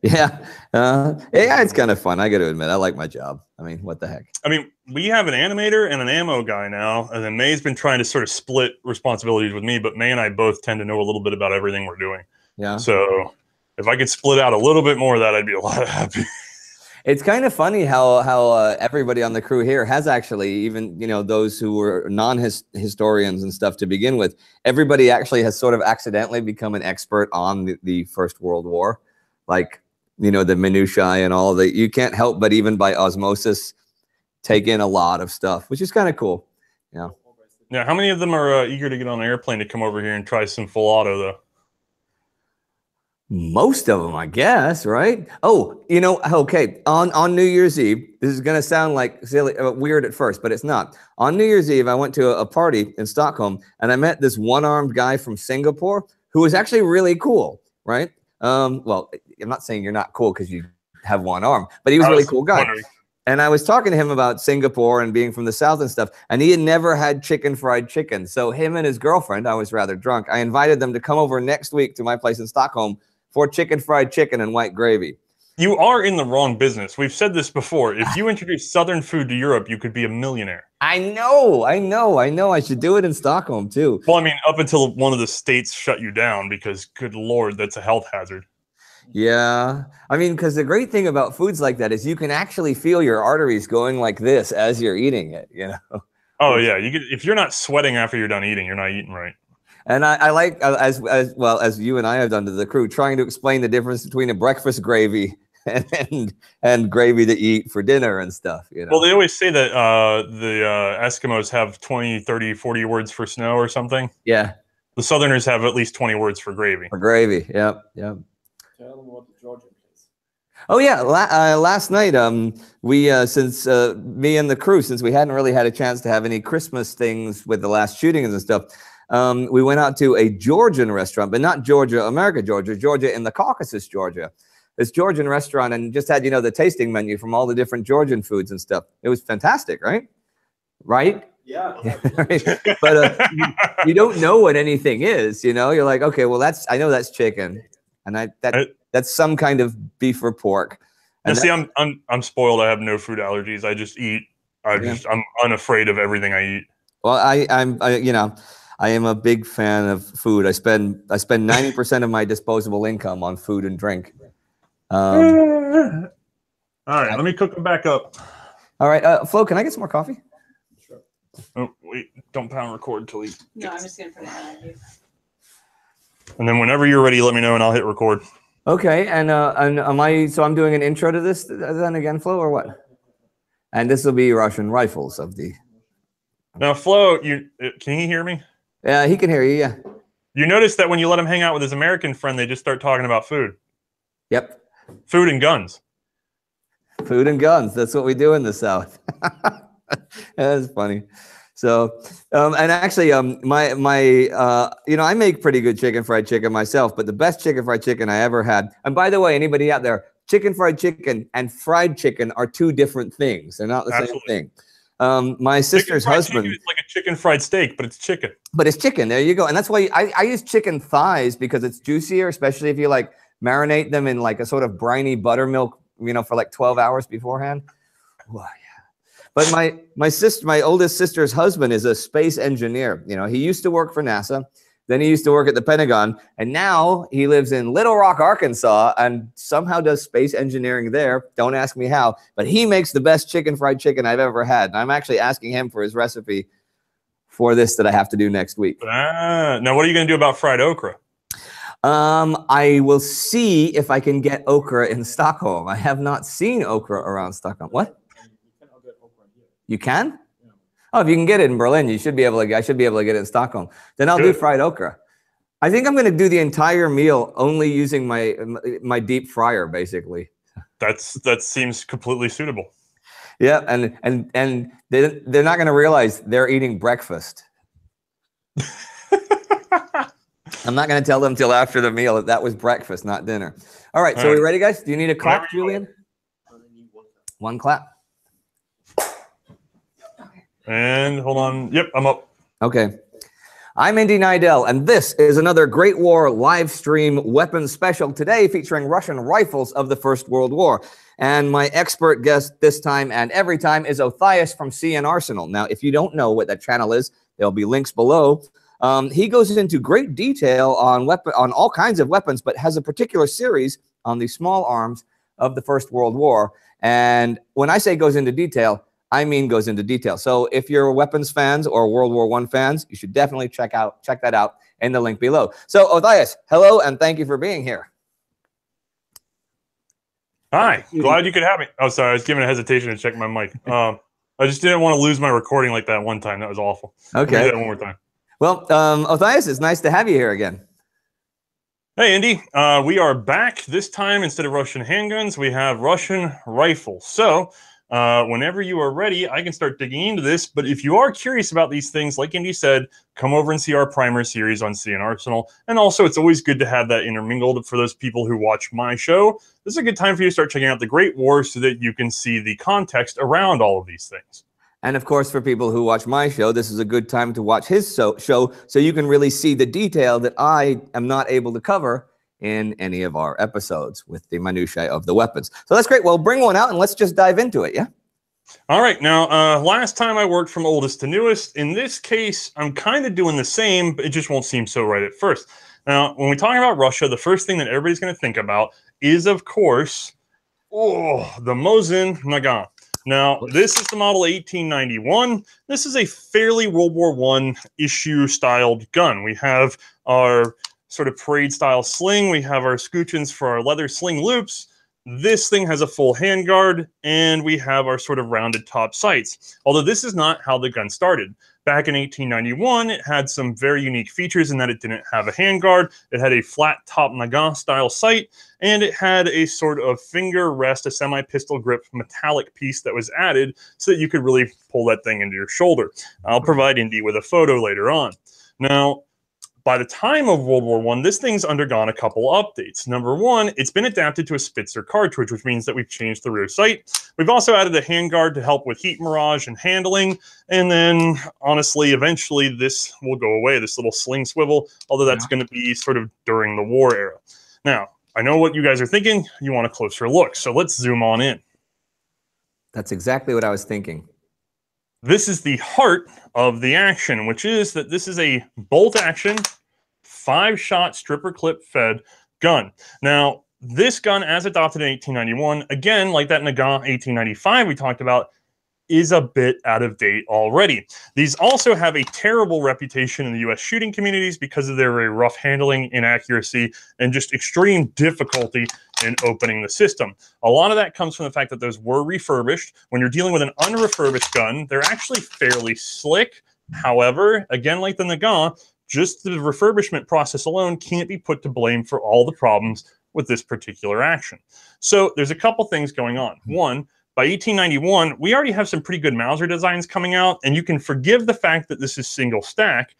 Speaker 1: Yeah, yeah, it's kind of fun. I got to admit, I like my job. I mean, what the heck?
Speaker 2: I mean, we have an animator and an ammo guy now, and then May's been trying to sort of split responsibilities with me, but May and I both tend to know a little bit about everything we're doing. Yeah. So if I could split out a little bit more of that, I'd be a lot happy.
Speaker 1: It's kind of funny how everybody on the crew here has actually, even, you know, those who were non-historians and stuff to begin with, everybody actually has sort of accidentally become an expert on the First World War. Like, you know, the minutiae and all that. You can't help but even by osmosis take in a lot of stuff, which is kind of cool. Yeah.
Speaker 2: Yeah. How many of them are eager to get on an airplane to come over here and try some full auto, though?
Speaker 1: Most of them, I guess, right? Oh, you know, okay. On New Year's Eve, this is going to sound like silly, weird at first, but it's not. On New Year's Eve, I went to a party in Stockholm, and I met this one-armed guy from Singapore who was actually really cool, right? Well, I'm not saying you're not cool because you have one arm, but he was a really cool guy. Wondering. And I was talking to him about Singapore and being from the South and stuff, and he had never had fried chicken. So him and his girlfriend, I was rather drunk, I invited them to come over next week to my place in Stockholm for fried chicken and white gravy.
Speaker 2: You are in the wrong business. We've said this before. If you introduce Southern food to Europe, you could be a millionaire.
Speaker 1: I know. I should do it in Stockholm too.
Speaker 2: Well, I mean, up until one of the states shut you down because, good Lord, that's a health hazard.
Speaker 1: Yeah. I mean, because the great thing about foods like that is you can actually feel your arteries going like this as you're eating it, you know?
Speaker 2: Oh, yeah. If you're not sweating after you're done eating, you're not eating right.
Speaker 1: And I like, as well as you and I have done to the crew, trying to explain the difference between a breakfast gravy and gravy that you eat for dinner and stuff. You know?
Speaker 2: Well, they always say that the Eskimos have 20, 30, 40 words for snow or something.
Speaker 1: Yeah.
Speaker 2: The Southerners have at least 20 words for gravy.
Speaker 1: For gravy, yep.
Speaker 3: Tell them what the Georgian is.
Speaker 1: Oh, yeah. Last night, we, since me and the crew, since we hadn't really had a chance to have any Christmas things with the last shootings and stuff, we went out to a Georgian restaurant, but not Georgia, America, Georgia in the Caucasus, Georgia. This Georgian restaurant, and just had, you know, the tasting menu from all the different Georgian foods and stuff. It was fantastic, right? Right?
Speaker 3: Yeah.
Speaker 1: Right? But you don't know what anything is, you know? You're like, okay, well, I know that's chicken, and that's some kind of beef or pork. And
Speaker 2: see, I'm spoiled. I have no food allergies. I just eat. I'm unafraid of everything I eat.
Speaker 1: Well, you know, I am a big fan of food. I spend 90% of my disposable income on food and drink.
Speaker 2: All right, let me cook them back up.
Speaker 1: All right, Flo, can I get some more coffee?
Speaker 2: Sure. Oh, wait, don't pound record until he.
Speaker 4: No, I'm just gonna put it on you.
Speaker 2: And then whenever you're ready, let me know and I'll hit record.
Speaker 1: Okay, and so I'm doing an intro to this then again, Flo, or what? And this will be Russian rifles of the.
Speaker 2: Now, Flo, can he hear me?
Speaker 1: Yeah, he can hear you. Yeah.
Speaker 2: You notice that when you let him hang out with his American friend, they just start talking about food.
Speaker 1: Yep.
Speaker 2: Food and guns.
Speaker 1: Food and guns. That's what we do in the South. That's funny. So, and actually, you know, I make pretty good fried chicken myself, but the best fried chicken I ever had. And by the way, anybody out there, fried chicken and fried chicken are two different things. They're not the same thing. My sister's husband.
Speaker 2: It's like a chicken fried steak, but it's chicken.
Speaker 1: But it's chicken. There you go. And that's why I use chicken thighs because it's juicier, especially if you like marinate them in like a sort of briny buttermilk, you know, for like 12 hours beforehand. Well, yeah. But my oldest sister's husband is a space engineer. You know, he used to work for NASA. Then he used to work at the Pentagon, and now he lives in Little Rock, Arkansas, and somehow does space engineering there. Don't ask me how, but he makes the best fried chicken I've ever had. And I'm actually asking him for his recipe for this that I have to do next week.
Speaker 2: Now, what are you going to do about fried okra?
Speaker 1: I will see if I can get okra in Stockholm. I have not seen okra around Stockholm. What? You can? Oh, if you can get it in Berlin, you should be able to. I should be able to get it in Stockholm. Then I'll do fried okra. I think I'm going to do the entire meal only using my deep fryer, basically.
Speaker 2: That seems completely suitable.
Speaker 1: Yeah, and they're not going to realize they're eating breakfast. I'm not going to tell them till after the meal that was breakfast, not dinner. All right, so are we ready, guys? Do you need a clap, Julian? One clap.
Speaker 2: And hold on. Yep, I'm up.
Speaker 1: Okay. I'm Indy Nidell, and this is another Great War live stream weapons special today featuring Russian rifles of the First World War. And my expert guest this time and every time is Othais from C&RSENAL. Now, if you don't know what that channel is, there'll be links below. He goes into great detail on all kinds of weapons, but has a particular series on the small arms of the First World War. And when I say goes into detail, I mean goes into detail. So if you're weapons fans or World War I fans, you should definitely check that out in the link below. So Othais, hello, and thank you for being here.
Speaker 2: Hi, glad you could have me. Oh, sorry, I was giving a hesitation to check my mic. I just didn't want to lose my recording like that one time. That was awful.
Speaker 1: Okay.
Speaker 2: Let me do that one more time.
Speaker 1: Well, Othais, it's nice to have you here again.
Speaker 2: Hey, Indy. We are back. This time, instead of Russian handguns, we have Russian rifles. So whenever you are ready, I can start digging into this. But if you are curious about these things, like Indy said, come over and see our primer series on C&RSENAL. And also, it's always good to have that intermingled for those people who watch my show. This is a good time for you to start checking out the Great War so that you can see the context around all of these things.
Speaker 1: And of course, for people who watch my show, this is a good time to watch his show so you can really see the detail that I am not able to cover in any of our episodes with the minutiae of the weapons. So that's great. Well, bring one out and let's just dive into it, yeah?
Speaker 2: All right. Now, last time I worked from oldest to newest. In this case, I'm kind of doing the same, but it just won't seem so right at first. Now, when we talk about Russia, the first thing that everybody's going to think about is, of course, the Mosin-Nagant. Now, this is the model 1891. This is a fairly World War I issue-styled gun. We have our sort of parade-style sling. We have our scutcheons for our leather sling loops. This thing has a full handguard, and we have our sort of rounded top sights. Although this is not how the gun started. Back in 1891, it had some very unique features in that it didn't have a handguard. It had a flat-top Nagant-style sight, and it had a sort of finger rest, a semi-pistol grip metallic piece that was added so that you could really pull that thing into your shoulder. I'll provide Indy with a photo later on. Now, by the time of World War I, this thing's undergone a couple updates. Number one, it's been adapted to a Spitzer cartridge, which means that we've changed the rear sight. We've also added a handguard to help with heat mirage and handling. And then, honestly, eventually this will go away, this little sling swivel, although that's going to be sort of during the war era. Now, I know what you guys are thinking. You want a closer look, so let's zoom on in.
Speaker 1: That's exactly what I was thinking.
Speaker 2: This is the heart of the action, which is that this is a bolt-action, 5-shot stripper clip-fed gun. Now, this gun, as adopted in 1891, again, like that Nagant 1895 we talked about, is a bit out of date already. These also have a terrible reputation in the U.S. shooting communities because of their very rough handling, inaccuracy, and just extreme difficulty in opening the system. A lot of that comes from the fact that those were refurbished. When you're dealing with an unrefurbished gun, they're actually fairly slick. However, again, like the Nagant, just the refurbishment process alone can't be put to blame for all the problems with this particular action. So there's a couple things going on. One, by 1891, we already have some pretty good Mauser designs coming out, and you can forgive the fact that this is single stack,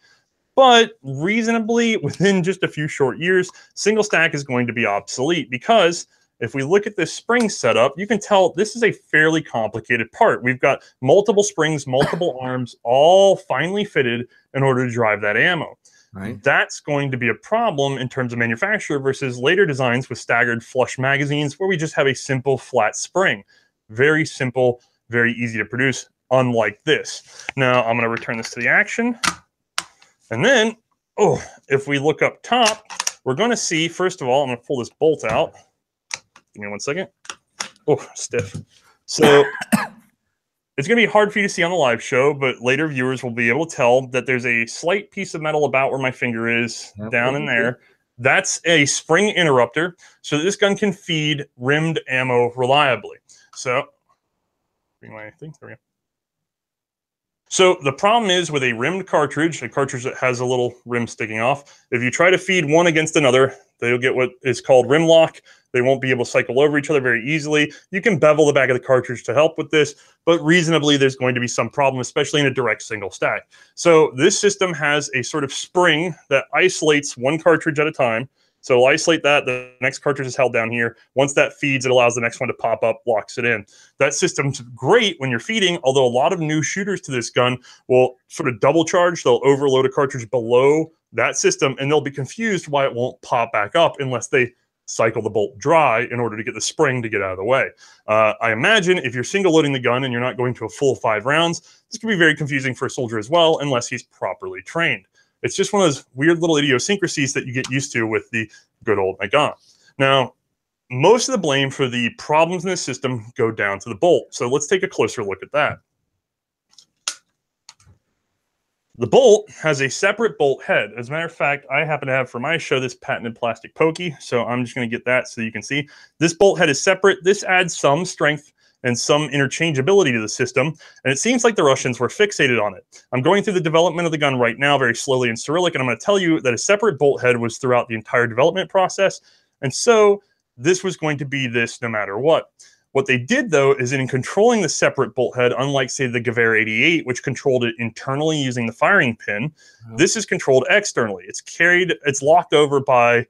Speaker 2: but reasonably, within just a few short years, single stack is going to be obsolete because if we look at this spring setup, you can tell this is a fairly complicated part. We've got multiple springs, multiple arms, all finely fitted in order to drive that ammo.
Speaker 1: Right.
Speaker 2: That's going to be a problem in terms of manufacture versus later designs with staggered flush magazines where we just have a simple flat spring. Very simple, very easy to produce, unlike this. Now, I'm going to return this to the action. And then, oh, if we look up top, we're going to see, first of all, I'm going to pull this bolt out. Give me 1 second. Oh, stiff. So it's going to be hard for you to see on the live show, but later viewers will be able to tell that there's a slight piece of metal about where my finger is, down in there. That's a spring interrupter, so that this gun can feed rimmed ammo reliably. So, bring my thing. There we go. So the problem is with a rimmed cartridge, a cartridge that has a little rim sticking off, if you try to feed one against another, they'll get what is called rim lock. They won't be able to cycle over each other very easily. You can bevel the back of the cartridge to help with this, but reasonably there's going to be some problem, especially in a direct single stack. So this system has a sort of spring that isolates one cartridge at a time. So it'll isolate that, the next cartridge is held down here. Once that feeds, it allows the next one to pop up, locks it in. That system's great when you're feeding, although a lot of new shooters to this gun will sort of double charge. They'll overload a cartridge below that system, and they'll be confused why it won't pop back up unless they cycle the bolt dry in order to get the spring to get out of the way. I imagine if you're single loading the gun and you're not going to a full 5 rounds, this can be very confusing for a soldier as well, unless he's properly trained. It's just one of those weird little idiosyncrasies that you get used to with the good old Nagant. Now, most of the blame for the problems in this system go down to the bolt. So let's take a closer look at that. The bolt has a separate bolt head. As a matter of fact, I happen to have for my show this patented plastic pokey, so I'm just going to get that so you can see. This bolt head is separate. This adds some strength and some interchangeability to the system, and it seems like the Russians were fixated on it. I'm going through the development of the gun right now very slowly in Cyrillic, and I'm going to tell you that a separate bolt head was throughout the entire development process, and so this was going to be this no matter what. What they did, though, is in controlling the separate bolt head, unlike, say, the Gewehr 88, which controlled it internally using the firing pin, this is controlled externally. It's carried, it's locked over by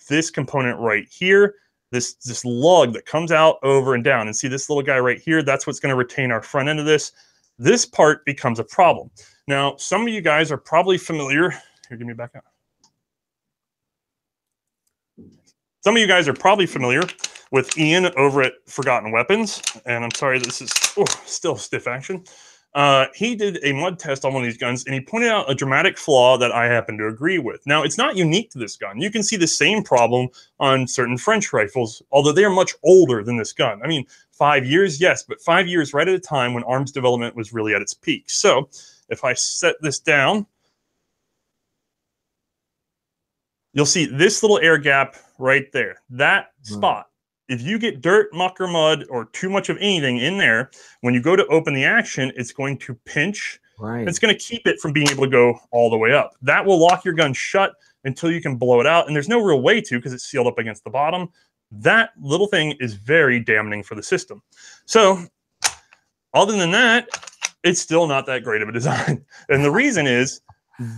Speaker 2: this component right here, this lug that comes out over and down. And see this little guy right here? That's what's going to retain our front end of this. This part becomes a problem. Now, some of you guys are probably familiar. Here, give me back out. Some of you guys are probably familiar with Ian over at Forgotten Weapons, and I'm sorry, this is still stiff action. He did a mud test on one of these guns, and he pointed out a dramatic flaw that I happen to agree with. Now, it's not unique to this gun. You can see the same problem on certain French rifles, although they are much older than this gun. I mean, 5 years, yes, but 5 years right at a time when arms development was really at its peak. So if I set this down, you'll see this little air gap right there, that spot. If you get dirt, muck, or mud, or too much of anything in there, when you go to open the action, it's going to pinch. Right. It's going to keep it from being able to go all the way up. That will lock your gun shut until you can blow it out, and there's no real way to because it's sealed up against the bottom. That little thing is very damaging for the system. So, other than that, it's still not that great of a design. And the reason is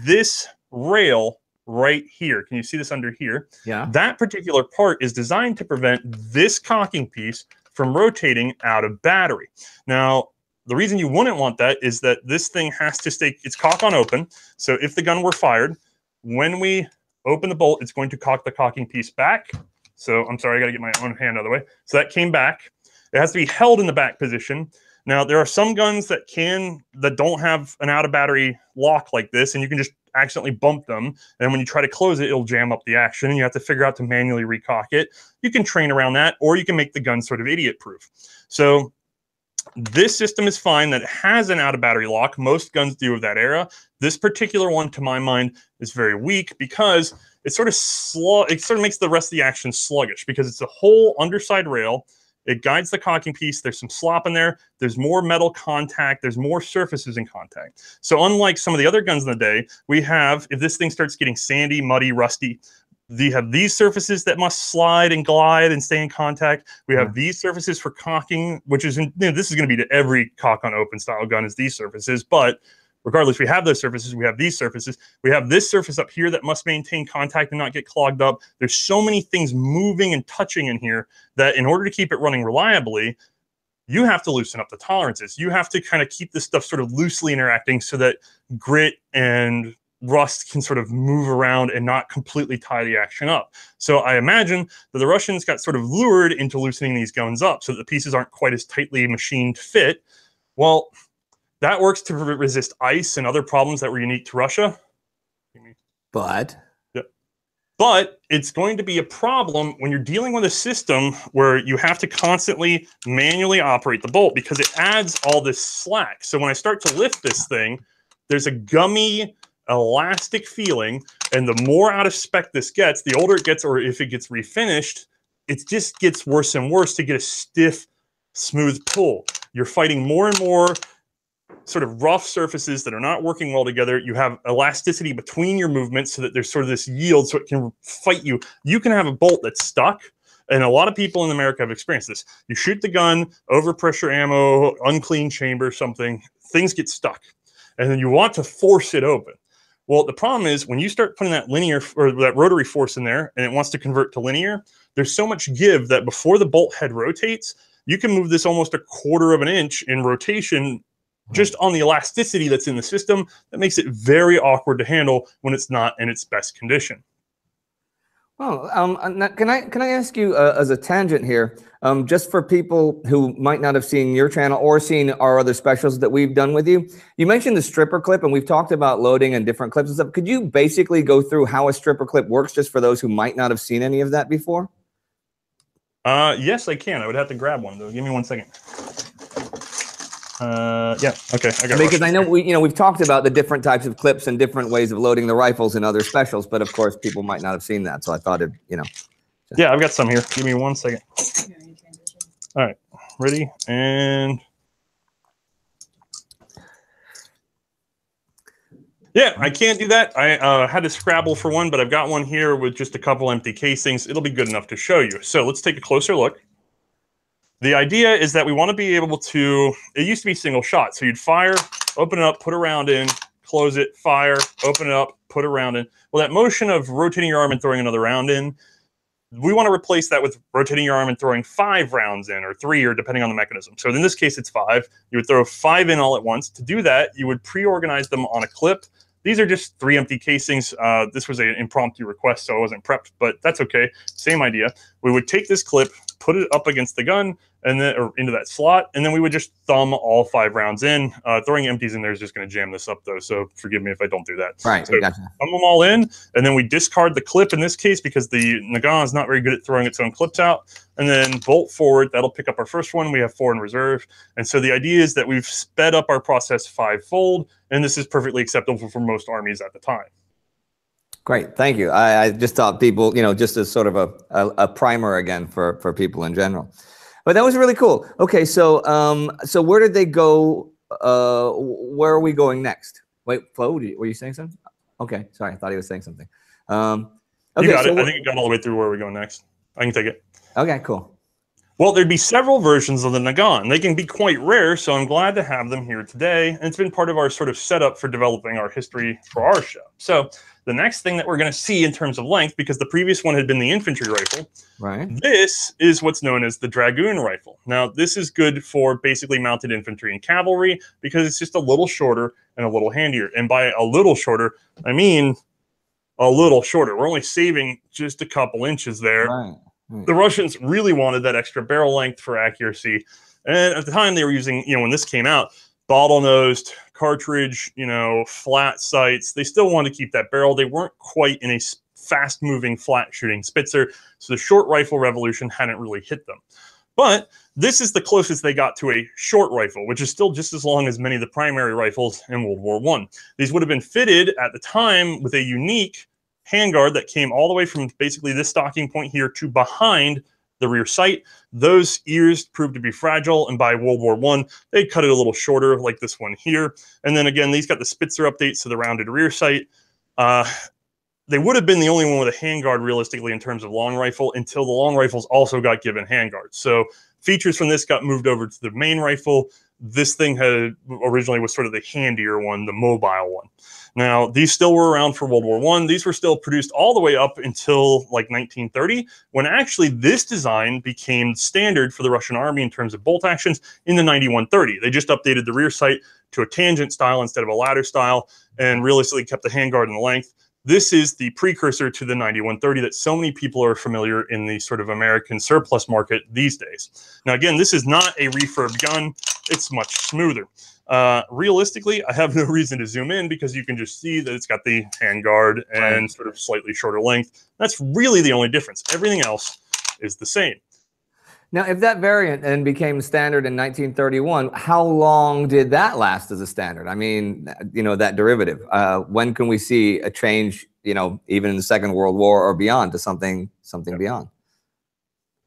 Speaker 2: this rail right here. Can you see this under here? Yeah. That particular part is designed to prevent this cocking piece from rotating out of battery. Now, the reason you wouldn't want that is that this thing has to stay, it's cock on open. So if the gun were fired, when we open the bolt, it's going to cock the cocking piece back. So I'm sorry, I got to get my own hand out of the way. So that came back. It has to be held in the back position. Now, there are some guns that don't have an out of battery lock like this, and you can just accidentally bump them, and when you try to close it, it'll jam up the action, and you have to figure out to manually recock it. You can train around that, or you can make the gun sort of idiot-proof. So this system is fine that it has an out-of-battery lock. Most guns do of that era. This particular one, to my mind, is very weak because it sort of makes the rest of the action sluggish because it's a whole underside rail. It guides the cocking piece. There's some slop in there. There's more metal contact. There's more surfaces in contact. So unlike some of the other guns in the day, we have, if this thing starts getting sandy, muddy, rusty, we have these surfaces that must slide and glide and stay in contact. We have these surfaces for cocking, which is, this is going to be to every cock on open style gun is these surfaces, but regardless, we have those surfaces, we have these surfaces, we have this surface up here that must maintain contact and not get clogged up. There's so many things moving and touching in here that in order to keep it running reliably, you have to loosen up the tolerances. You have to kind of keep this stuff sort of loosely interacting so that grit and rust can sort of move around and not completely tie the action up. So I imagine that the Russians got sort of lured into loosening these guns up so that the pieces aren't quite as tightly machined fit. Well, that works to resist ice and other problems that were unique to Russia. But it's going to be a problem when you're dealing with a system where you have to constantly manually operate the bolt because it adds all this slack. So when I start to lift this thing, there's a gummy, elastic feeling, and the more out of spec this gets, the older it gets, or if it gets refinished, it just gets worse and worse to get a stiff, smooth pull. You're fighting more and more sort of rough surfaces that are not working well together. You have elasticity between your movements so that there's sort of this yield so it can fight you. You can have a bolt that's stuck, and a lot of people in America have experienced this. You shoot the gun, overpressure ammo, unclean chamber, something, things get stuck, and then you want to force it open. Well, the problem is when you start putting that linear or that rotary force in there and it wants to convert to linear, there's so much give that before the bolt head rotates, you can move this almost 1/4 of an inch in rotation just on the elasticity that's in the system. That makes it very awkward to handle when it's not in its best condition.
Speaker 1: Well, can I ask you as a tangent here, just for people who might not have seen your channel or seen our other specials that we've done with you, you mentioned the stripper clip, and we've talked about loading and different clips and stuff. Could you basically go through how a stripper clip works, just for those who might not have seen any of that before?
Speaker 2: Yes, I can. I would have to grab one though. Give me 1 second. Yeah, okay. I got
Speaker 1: because I know we've talked about the different types of clips and different ways of loading the rifles in other specials, but of course people might not have seen that, so I thought it,
Speaker 2: Yeah, I've got some here. Give me 1 second. All right, ready and yeah, I can't do that. I had to scrabble for one, but I've got one here with just a couple empty casings. It'll be good enough to show you. So let's take a closer look. The idea is that we want to be able to, it used to be single shot. So you'd fire, open it up, put a round in, close it, fire, open it up, put a round in. Well, that motion of rotating your arm and throwing another round in, we want to replace that with rotating your arm and throwing 5 rounds in, or 3, or depending on the mechanism. So in this case, it's 5. You would throw 5 in all at once. To do that, you would pre-organize them on a clip. These are just 3 empty casings. This was an impromptu request, so I wasn't prepped, but that's okay. Same idea. We would take this clip, put it up against the gun, and then or into that slot, and then we would just thumb all 5 rounds in. Throwing empties in there is just going to jam this up, though, so forgive me if I don't do that.
Speaker 1: Right,
Speaker 2: so
Speaker 1: gotcha.
Speaker 2: Thumb them all in, and then we discard the clip in this case because the Nagant is not very good at throwing its own clips out, and then bolt forward. That'll pick up our first one. We have 4 in reserve, and so the idea is that we've sped up our process 5-fold, and this is perfectly acceptable for most armies at the time.
Speaker 1: Great, thank you. I just thought people, just as sort of a primer again for people in general. But that was really cool. Okay, so so where did they go? Where are we going next? Wait, Flo, were you saying something? Okay, sorry, I thought he was saying something. Okay,
Speaker 2: you got it. I think it got all the way through where we're going next. I can take it.
Speaker 1: Okay, cool.
Speaker 2: Well, there'd be several versions of the Nagant. They can be quite rare, so I'm glad to have them here today. And it's been part of our sort of setup for developing our history for our show. So the next thing that we're going to see in terms of length, because the previous one had been the infantry rifle,
Speaker 1: right?
Speaker 2: This is what's known as the Dragoon rifle. Now, this is good for basically mounted infantry and cavalry because it's just a little shorter and a little handier. And by a little shorter, I mean a little shorter. We're only saving just a couple inches there.
Speaker 1: Right.
Speaker 2: The Russians really wanted that extra barrel length for accuracy. And at the time they were using, when this came out, bottle-nosed, cartridge, flat sights. They still wanted to keep that barrel. They weren't quite in a fast-moving, flat-shooting Spitzer, so the short rifle revolution hadn't really hit them. But this is the closest they got to a short rifle, which is still just as long as many of the primary rifles in World War I. These would have been fitted at the time with a unique handguard that came all the way from basically this stocking point here to behind the rear sight. Those ears proved to be fragile, and by World War I, they cut it a little shorter, like this one here. And then again, these got the Spitzer update, so the rounded rear sight. They would have been the only one with a handguard, realistically, in terms of long rifle, until the long rifles also got given handguards. So features from this got moved over to the main rifle. this thing had originally was sort of the handier one, the mobile one. Now, these still were around for World War I. These were still produced all the way up until like 1930, when actually this design became standard for the Russian army in terms of bolt actions in the 9130. They just updated the rear sight to a tangent style instead of a ladder style, and realistically kept the handguard in the length. This is the precursor to the 9130 that so many people are familiar in the sort of American surplus market these days. Now, again, this is not a refurb gun. It's much smoother. Realistically, I have no reason to zoom in because you can just see that it's got the handguard and sort of slightly shorter length. That's really the only difference. Everything else is the same.
Speaker 1: Now, if that variant then became standard in 1931, how long did that last as a standard? I mean, you know, that derivative. When can we see a change, you know, even in the Second World War or beyond, to something beyond?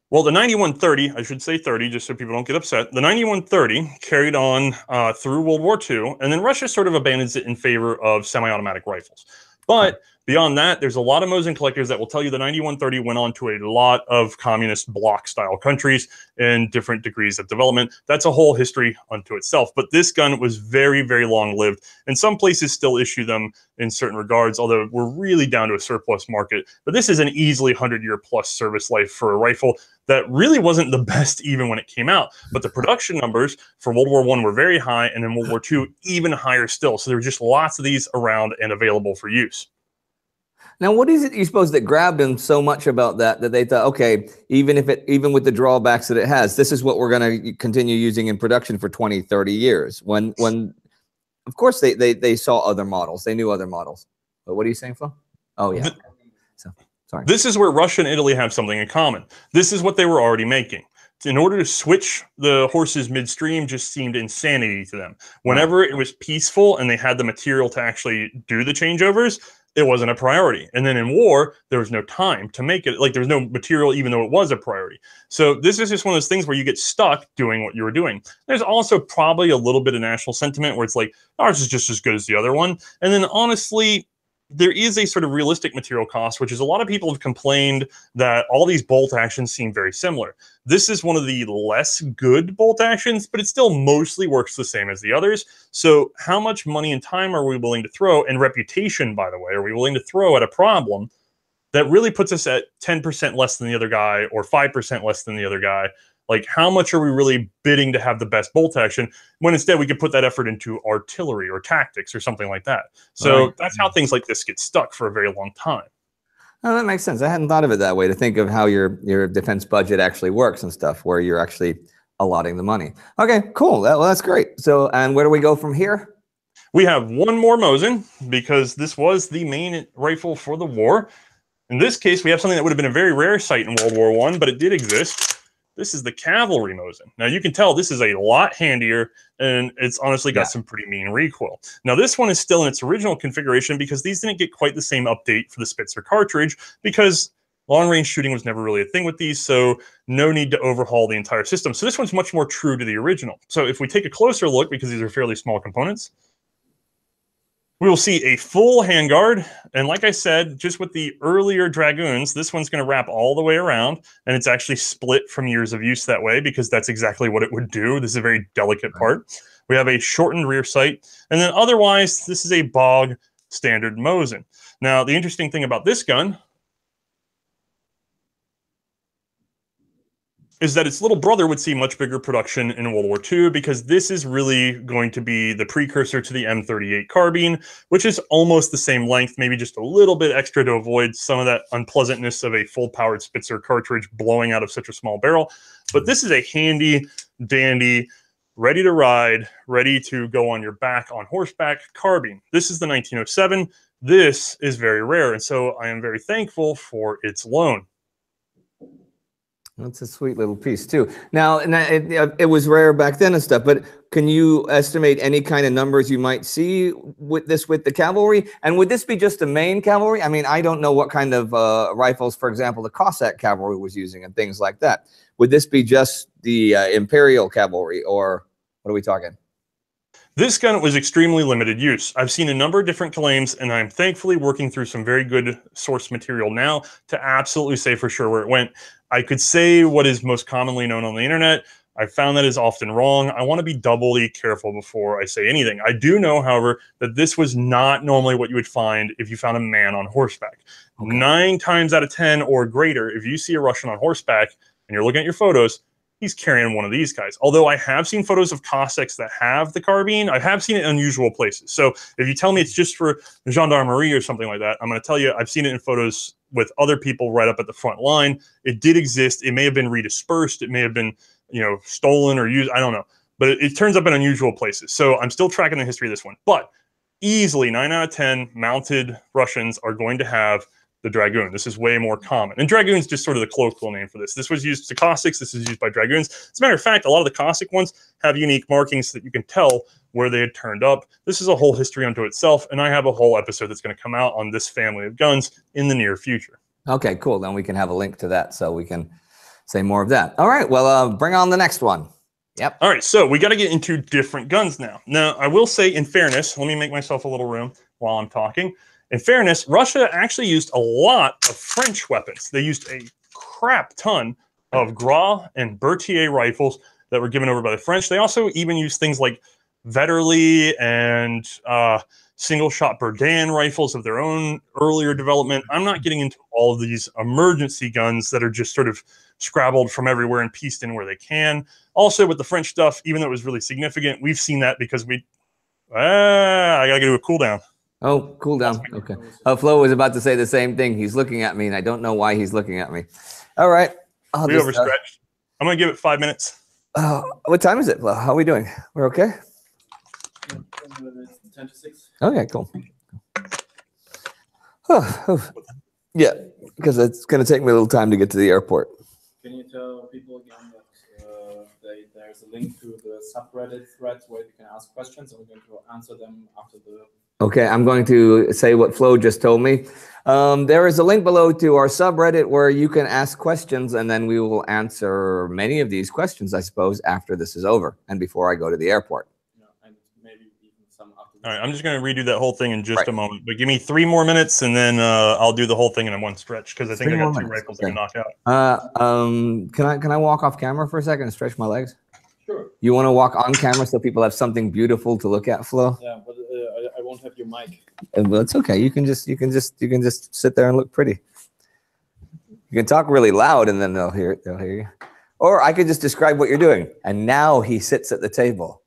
Speaker 2: Well, the 9130, I should say 30, just so people don't get upset. The 9130 carried on through World War II, and then Russia sort of abandons it in favor of semi-automatic rifles. But beyond that, there's a lot of Mosin collectors that will tell you the 9130 went on to a lot of communist bloc-style countries in different degrees of development. That's a whole history unto itself. But this gun was very, very long-lived, and some places still issue them in certain regards, although we're really down to a surplus market. But this is an easily 100-year-plus service life for a rifle that really wasn't the best even when it came out. But the production numbers for World War I were very high, and in World War II, even higher still. So there were just lots of these around and available for use.
Speaker 1: Now, what is it you suppose that grabbed them so much about that they thought, okay, even with the drawbacks that it has, this is what we're going to continue using in production for 20, 30 years? When of course, they saw other models. They knew other models. But what are you saying, Flo? Oh, yeah. So, sorry.
Speaker 2: This is where Russia and Italy have something in common. This is what they were already making. In order to switch the horses midstream just seemed insanity to them. Whenever it was peaceful and they had the material to actually do the changeovers, it wasn't a priority. And then in war, there was no time to make it. Like, there was no material, even though it was a priority. So this is just one of those things where you get stuck doing what you were doing. There's also probably a little bit of national sentiment where it's like, ours is just as good as the other one. And then honestly, there is a sort of realistic material cost, which is a lot of people have complained that all these bolt actions seem very similar. This is one of the less good bolt actions, but it still mostly works the same as the others. So how much money and time are we willing to throw, and reputation, by the way, are we willing to throw at a problem that really puts us at 10% less than the other guy or 5% less than the other guy? Like, how much are we really bidding to have the best bolt action when instead we could put that effort into artillery or tactics or something like that? So that's how things like this get stuck for a very long time.
Speaker 1: Oh, that makes sense. I hadn't thought of it that way, to think of how your defense budget actually works and stuff, where you're actually allotting the money. Okay, cool. Well, that's great. So, and where do we go from here?
Speaker 2: We have one more Mosin, because this was the main rifle for the war. In this case, we have something that would have been a very rare sight in World War I, but it did exist. This is the cavalry Mosin. Now, you can tell this is a lot handier, and it's honestly got some pretty mean recoil. Now, this one is still in its original configuration because these didn't get quite the same update for the Spitzer cartridge, because long-range shooting was never really a thing with these, so no need to overhaul the entire system. So this one's much more true to the original. So if we take a closer look, because these are fairly small components, we will see a full handguard, and like I said, just with the earlier Dragoons, this one's going to wrap all the way around, and it's actually split from years of use that way, because that's exactly what it would do. This is a very delicate part. We have a shortened rear sight, and then otherwise, this is a bog standard Mosin. Now, the interesting thing about this gun is that its little brother would see much bigger production in World War II, because this is really going to be the precursor to the M38 carbine, which is almost the same length, maybe just a little bit extra to avoid some of that unpleasantness of a full-powered Spitzer cartridge blowing out of such a small barrel. But this is a handy, dandy, ready to ride, ready to go on your back on horseback carbine. This is the 1907. This is very rare, and so I am very thankful for its loan.
Speaker 1: That's a sweet little piece too. Now, it was rare back then and stuff, but can you estimate any kind of numbers you might see with the cavalry? And would this be just the main cavalry? I mean, I don't know what kind of rifles, for example, the Cossack cavalry was using and things like that. Would this be just the Imperial cavalry, or what are we talking?
Speaker 2: This gun was extremely limited use. I've seen a number of different claims, and I'm thankfully working through some very good source material now to absolutely say for sure where it went. I could say what is most commonly known on the internet, I found that is often wrong. I want to be doubly careful before I say anything. I do know, however, that this was not normally what you would find if you found a man on horseback. Okay. 9 times out of 10 or greater, if you see a Russian on horseback and you're looking at your photos, he's carrying one of these guys. Although I have seen photos of Cossacks that have the carbine, I have seen it in unusual places. So if you tell me it's just for gendarmerie or something like that, I'm going to tell you I've seen it in photos with other people right up at the front line. It did exist. It may have been redispersed. It may have been, you know, stolen or used. I don't know. But it turns up in unusual places. So I'm still tracking the history of this one. But easily 9 out of 10 mounted Russians are going to have the Dragoon. This is way more common. And Dragoon's just sort of the colloquial name for this. This was used to Cossacks. This is used by Dragoons. As a matter of fact, a lot of the Cossack ones have unique markings so that you can tell where they had turned up. This is a whole history unto itself, and I have a whole episode that's going to come out on this family of guns in the near future. Okay, cool. Then we can have a link to that so we can say more of that. All right, well, bring on the next one. Yep. All right, so we got to get into different guns now. Now, I will say, in fairness, let me make myself a little room while I'm talking. In fairness, Russia actually used a lot of French weapons. They used a crap ton of Gras and Berthier rifles that were given over by the French. They also even used things like Vetterli and single-shot Bourdin rifles of their own earlier development. I'm not getting into all of these emergency guns that are just sort of scrabbled from everywhere and pieced in where they can. Also, with the French stuff, even though it was really significant, we've seen that because I got to do a cooldown. Oh, cool down. Okay. Flo was about to say the same thing. He's looking at me, and I don't know why he's looking at me. All right. We overstretched. I'm going to give it 5 minutes. What time is it, Flo? How are we doing? We're okay? 10 to 6. Okay, cool. Yeah, because it's going to take me a little time to get to the airport. Can you tell people again that there's a link to the subreddit thread where you can ask questions, and we're going to answer them after the... Okay, I'm going to say what Flo just told me. There is a link below to our subreddit where you can ask questions, and then we will answer many of these questions, I suppose, after this is over and before I go to the airport. Yeah, and maybe even some after this. All right, I'm just going to redo that whole thing in just a moment, but give me 3 more minutes, and then I'll do the whole thing in one stretch because I think I got 2 rifles I can knock out. Can I walk off camera for a second and stretch my legs? Sure. You want to walk on camera so people have something beautiful to look at, Flo? Yeah, but I won't have your mic. Well, it's okay. You can just sit there and look pretty. You can talk really loud, and then they'll hear you. Or I could just describe what you're doing. And now he sits at the table,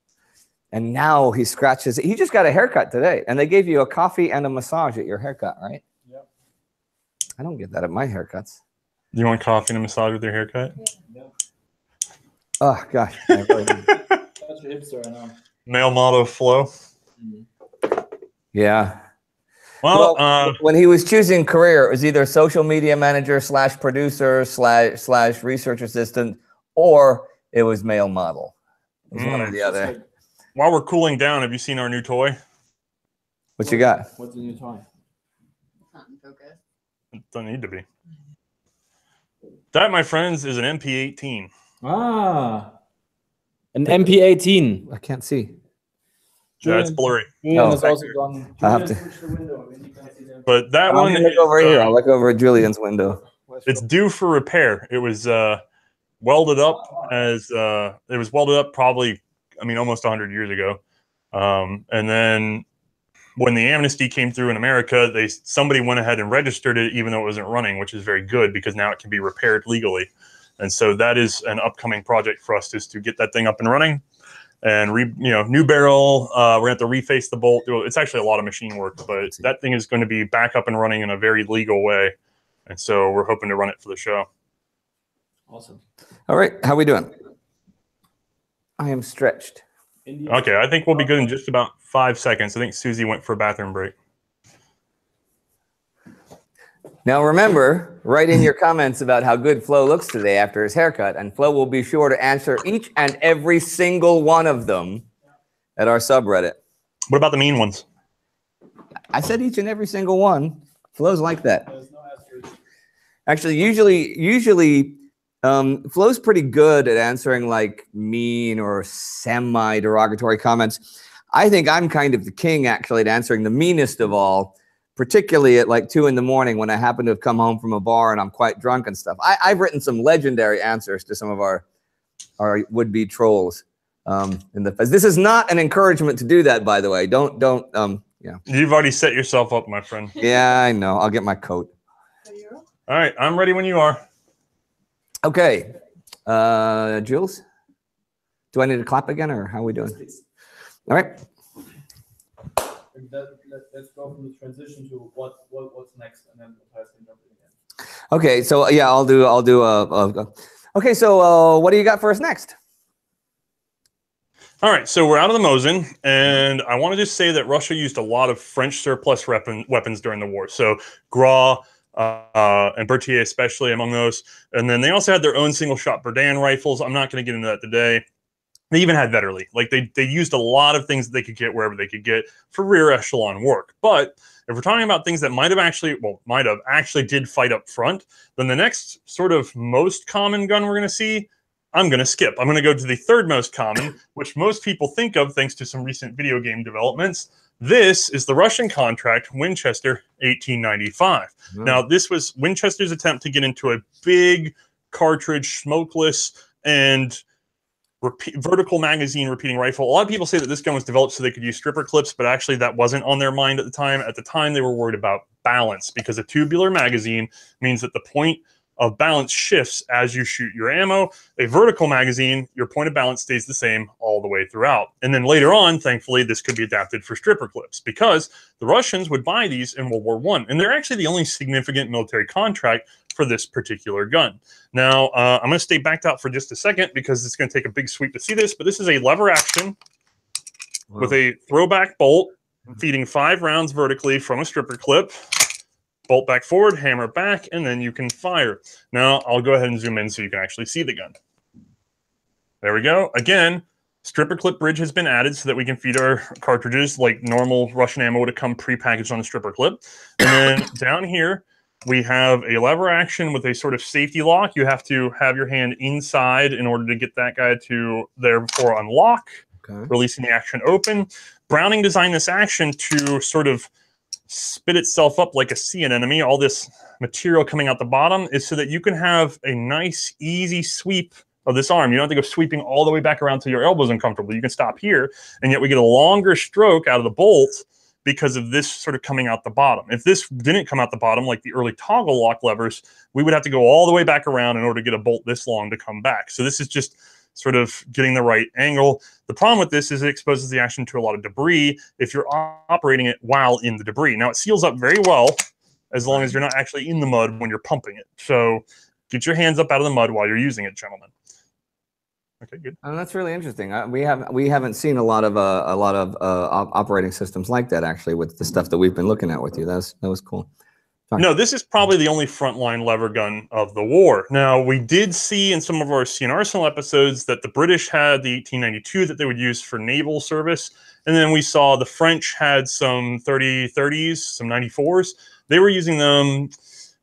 Speaker 2: and now he scratches. He just got a haircut today, and they gave you a coffee and a massage at your haircut, right? Yep. I don't get that at my haircuts. You want coffee and a massage with your haircut? Yeah. Oh gosh. That's your hipster, I know. Male motto Flo. Yeah. Well, when he was choosing career, it was either social media manager / producer / research assistant, or it was male model. It was one or the other. Like, while we're cooling down, have you seen our new toy? What you got? What's the new toy? It doesn't need to be. That, my friends, is an MP18. Ah, an MP18. I can't see. Yeah, it's blurry. Has also gone. I have to. But that one. Look over here. I'll look over at Julian's window. It's due for repair. It was welded up probably, I mean, almost 100 years ago. And then when the amnesty came through in America, somebody went ahead and registered it, even though it wasn't running, which is very good because now it can be repaired legally. And so that is an upcoming project for us, is to get that thing up and running, and new barrel. We're gonna have to reface the bolt. It's actually a lot of machine work, but that thing is going to be back up and running in a very legal way. And so we're hoping to run it for the show. Awesome. All right, how we doing? I am stretched. Okay, I think we'll be good in just about 5 seconds. I think Susie went for a bathroom break. Now remember, write in your comments about how good Flo looks today after his haircut, and Flo will be sure to answer each and every single one of them at our subreddit. What about the mean ones? I said each and every single one. Flo's like that. Actually, usually Flo's pretty good at answering like mean or semi-derogatory comments. I think I'm kind of the king, actually, at answering the meanest of all, particularly at like 2 in the morning when I happen to have come home from a bar and I'm quite drunk and stuff. I've written some legendary answers to some of our
Speaker 1: would-be trolls. This is not an encouragement to do that, by the way. Don't. Yeah.
Speaker 2: You've already set yourself up, my friend.
Speaker 1: Yeah, I know. I'll get my coat.
Speaker 2: All right, I'm ready when you are.
Speaker 1: Okay, Jules. Do I need to clap again, or how are we doing? All right.
Speaker 3: Let's go from the transition to what's next, and then Matthias can jump in again.
Speaker 1: Okay, so yeah, I'll do. Okay, so what do you got for us next?
Speaker 2: All right, so we're out of the Mosin, and I want to just say that Russia used a lot of French surplus weapons during the war. So Gras and Berthier especially among those. And then they also had their own single-shot Verdun rifles. I'm not going to get into that today. They even had Vetterli. Like they used a lot of things that they could get wherever they could get for rear echelon work. But if we're talking about things that might have actually did fight up front, then the next sort of most common gun we're going to see, I'm going to skip. I'm going to go to the third most common, which most people think of thanks to some recent video game developments. This is the Russian contract Winchester 1895. Now, this was Winchester's attempt to get into a big cartridge, smokeless, and vertical magazine repeating rifle. A lot of people say that this gun was developed so they could use stripper clips, but actually that wasn't on their mind at the time. At the time, they were worried about balance because a tubular magazine means that the point of balance shifts as you shoot your ammo. A vertical magazine, your point of balance stays the same all the way throughout. And then later on, thankfully, this could be adapted for stripper clips because the Russians would buy these in World War I. And they're actually the only significant military contract for this particular gun. Now, I'm going to stay backed out for just a second because it's going to take a big sweep to see this, but this is a lever action with a throwback bolt feeding 5 rounds vertically from a stripper clip. Bolt back forward, hammer back, and then you can fire. Now, I'll go ahead and zoom in so you can actually see the gun. There we go. Again, stripper clip bridge has been added so that we can feed our cartridges like normal Russian ammo would have come pre-packaged on a stripper clip. And then down here, we have a lever action with a sort of safety lock. You have to have your hand inside in order to get that guy to therefore unlock, releasing the action open. Browning designed this action to sort of spit itself up like a sea anemone. All this material coming out the bottom is so that you can have a nice, easy sweep of this arm. You don't have to go sweeping all the way back around till your elbow's uncomfortable. You can stop here, and yet we get a longer stroke out of the bolt because of this sort of coming out the bottom. If this didn't come out the bottom, like the early toggle lock levers, we would have to go all the way back around in order to get a bolt this long to come back. So this is just sort of getting the right angle. The problem with this is it exposes the action to a lot of debris if you're operating it while in the debris. Now, it seals up very well as long as you're not actually in the mud when you're pumping it. So get your hands up out of the mud while you're using it, gentlemen. Okay, good.
Speaker 1: That's really interesting. We haven't seen a lot of operating systems like that actually with the stuff that we've been looking at with you. That was cool. Sorry.
Speaker 2: No, this is probably the only frontline lever gun of the war. Now, we did see in some of our C&RSENAL episodes that the British had the 1892 that they would use for naval service. And then we saw the French had some 30-30s, some 94s. They were using them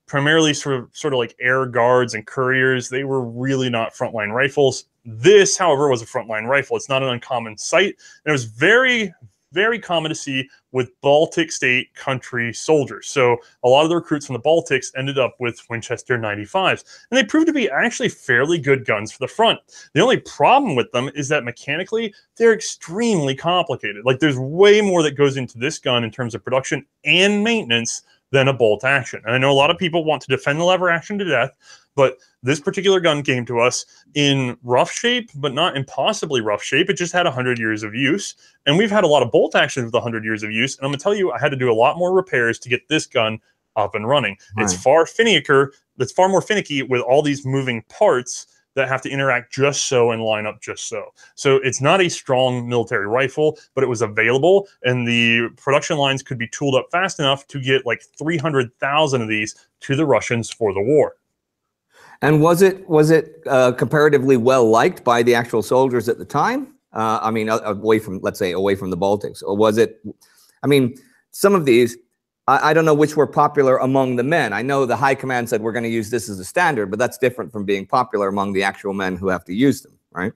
Speaker 2: primarily sort of like air guards and couriers. They were really not frontline rifles. This, however, was a frontline rifle. It's not an uncommon sight. And it was very, very common to see with Baltic state country soldiers. So a lot of the recruits from the Baltics ended up with Winchester 95s. And they proved to be actually fairly good guns for the front. The only problem with them is that mechanically, they're extremely complicated. Like there's way more that goes into this gun in terms of production and maintenance than a bolt action. And I know a lot of people want to defend the lever action to death, but this particular gun came to us in rough shape, but not impossibly rough shape. It just had 100 years of use. And we've had a lot of bolt actions with 100 years of use. And I'm going to tell you, I had to do a lot more repairs to get this gun up and running. Right. It's far more finicky with all these moving parts that have to interact just so and line up just so. So it's not a strong military rifle, but it was available. And the production lines could be tooled up fast enough to get like 300,000 of these to the Russians for the war.
Speaker 1: And was it comparatively well liked by the actual soldiers at the time? I mean, away from the Baltics, or was it? I mean, some of these, I don't know which were popular among the men. I know the high command said we're going to use this as a standard, but that's different from being popular among the actual men who have to use them, right?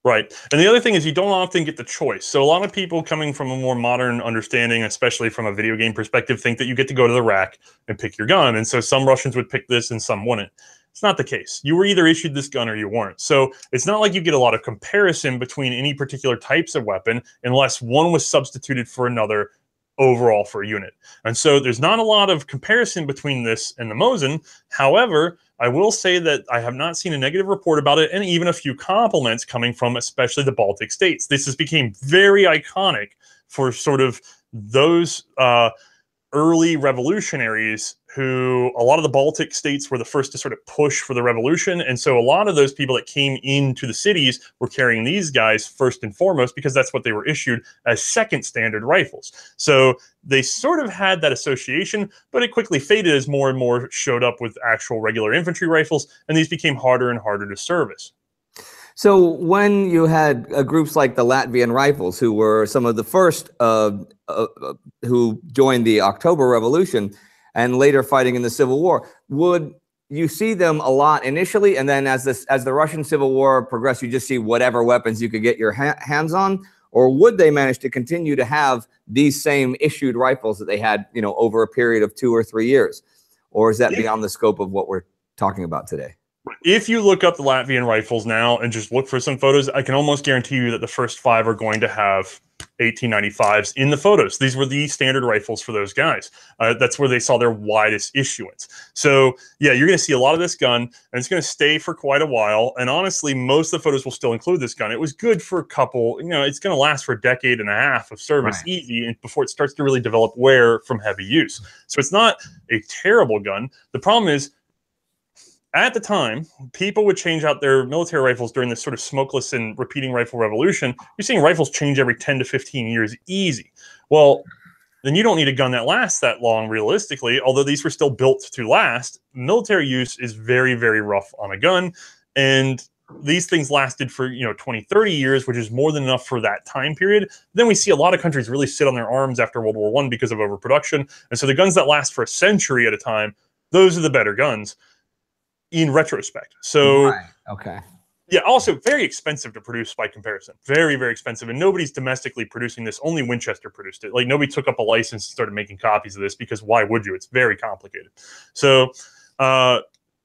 Speaker 2: Right. And the other thing is you don't often get the choice. So a lot of people coming from a more modern understanding, especially from a video game perspective, think that you get to go to the rack and pick your gun. And so some Russians would pick this and some wouldn't. It's not the case. You were either issued this gun or you weren't. So it's not like you get a lot of comparison between any particular types of weapon unless one was substituted for another overall for a unit. And so there's not a lot of comparison between this and the Mosin. However, I will say that I have not seen a negative report about it, and even a few compliments coming from especially the Baltic states. This has become very iconic for sort of those early revolutionaries who, a lot of the Baltic states were the first to sort of push for the revolution. And so a lot of those people that came into the cities were carrying these guys first and foremost because that's what they were issued as second standard rifles. So they sort of had that association, but it quickly faded as more and more showed up with actual regular infantry rifles, and these became harder and harder to service.
Speaker 1: So when you had groups like the Latvian Rifles, who were some of the first who joined the October Revolution and later fighting in the Civil War, would you see them a lot initially, and then as the Russian Civil War progressed, you just see whatever weapons you could get your hands on, or would they manage to continue to have these same issued rifles that they had, you know, over a period of 2 or 3 years, or is that beyond the scope of what we're talking about today?
Speaker 2: If you look up the Latvian rifles now and just look for some photos, I can almost guarantee you that the first 5 are going to have 1895s in the photos. These were the standard rifles for those guys. That's where they saw their widest issuance. So yeah, you're going to see a lot of this gun, and it's going to stay for quite a while. And honestly, most of the photos will still include this gun. It was good for a couple, you know, it's going to last for a decade and a half of service, right, easy, and before it starts to really develop wear from heavy use. So it's not a terrible gun. The problem is, at the time, people would change out their military rifles during this sort of smokeless and repeating rifle revolution. You're seeing rifles change every 10 to 15 years easy. Well, then you don't need a gun that lasts that long realistically, although these were still built to last. Military use is very, very rough on a gun, and these things lasted for, you know, 20, 30 years, which is more than enough for that time period. Then we see a lot of countries really sit on their arms after World War I because of overproduction. And so the guns that last for a century at a time, those are the better guns in retrospect. So,
Speaker 1: right. Okay.
Speaker 2: Yeah, also very expensive to produce by comparison. Very, very expensive. And nobody's domestically producing this. Only Winchester produced it. Like, nobody took up a license and started making copies of this because why would you? It's very complicated. So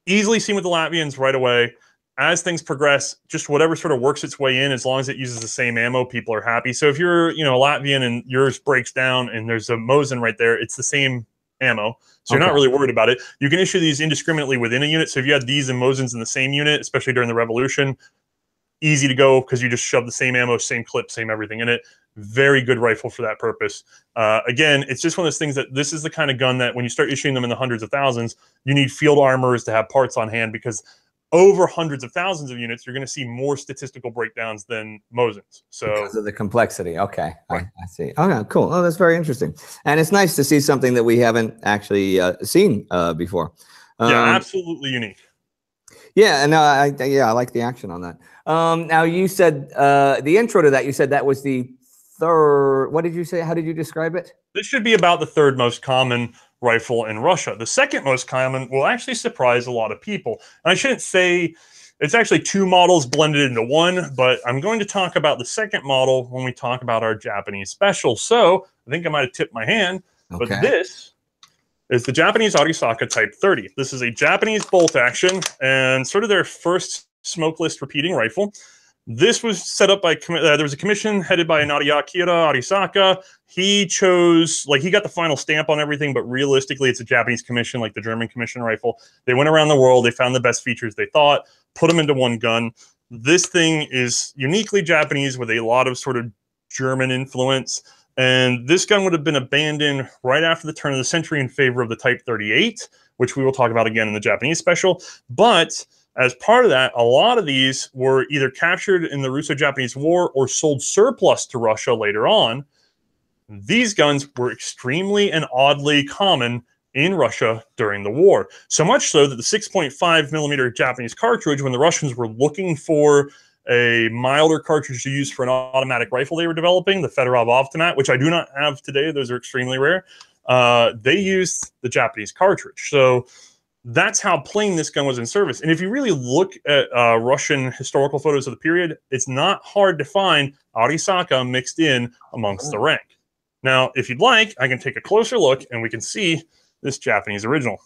Speaker 2: easily seen with the Latvians right away. As things progress, just whatever sort of works its way in, as long as it uses the same ammo, people are happy. So if you're, you know, a Latvian and yours breaks down and there's a Mosin right there, it's the same ammo. So you're not really worried about it. You can issue these indiscriminately within a unit. So if you had these and Mosins in the same unit, especially during the Revolution, easy to go because you just shove the same ammo, same clip, same everything in it. Very good rifle for that purpose. Again, it's just one of those things that this is the kind of gun that when you start issuing them in the hundreds of thousands, you need field armorers to have parts on hand, because over hundreds of thousands of units, you're going to see more statistical breakdowns than Mosins. So
Speaker 1: because of the complexity. Okay, right. I see. Okay, cool. Oh, that's very interesting. And it's nice to see something that we haven't actually seen before.
Speaker 2: Yeah, absolutely unique.
Speaker 1: Yeah, and I like the action on that. Now you said the intro to that. You said that was the third. What did you say? How did you describe it?
Speaker 2: This should be about the third most common rifle in Russia. The second most common will actually surprise a lot of people. And I shouldn't say it's actually 2 models blended into one, but I'm going to talk about the second model when we talk about our Japanese special. So I think I might have tipped my hand, but this is the Japanese Arisaka Type 30. This is a Japanese bolt action and sort of their first smokeless repeating rifle. This was set up by, there was a commission headed by Nadia Arisaka. He chose, like, he got the final stamp on everything, but realistically, it's a Japanese commission, like the German commission rifle. They went around the world, they found the best features they thought, put them into one gun. This thing is uniquely Japanese with a lot of sort of German influence. And this gun would have been abandoned right after the turn of the century in favor of the Type 38, which we will talk about again in the Japanese special. But as part of that, a lot of these were either captured in the Russo-Japanese War or sold surplus to Russia later on. These guns were extremely and oddly common in Russia during the war. So much so that the 6.5 millimeter Japanese cartridge, when the Russians were looking for a milder cartridge to use for an automatic rifle they were developing, the Fedorov Automat, which I do not have today, those are extremely rare, they used the Japanese cartridge. So that's how plain this gun was in service. And if you really look at Russian historical photos of the period, it's not hard to find Arisaka mixed in amongst the rank. Now, if you'd like, I can take a closer look and we can see this Japanese original.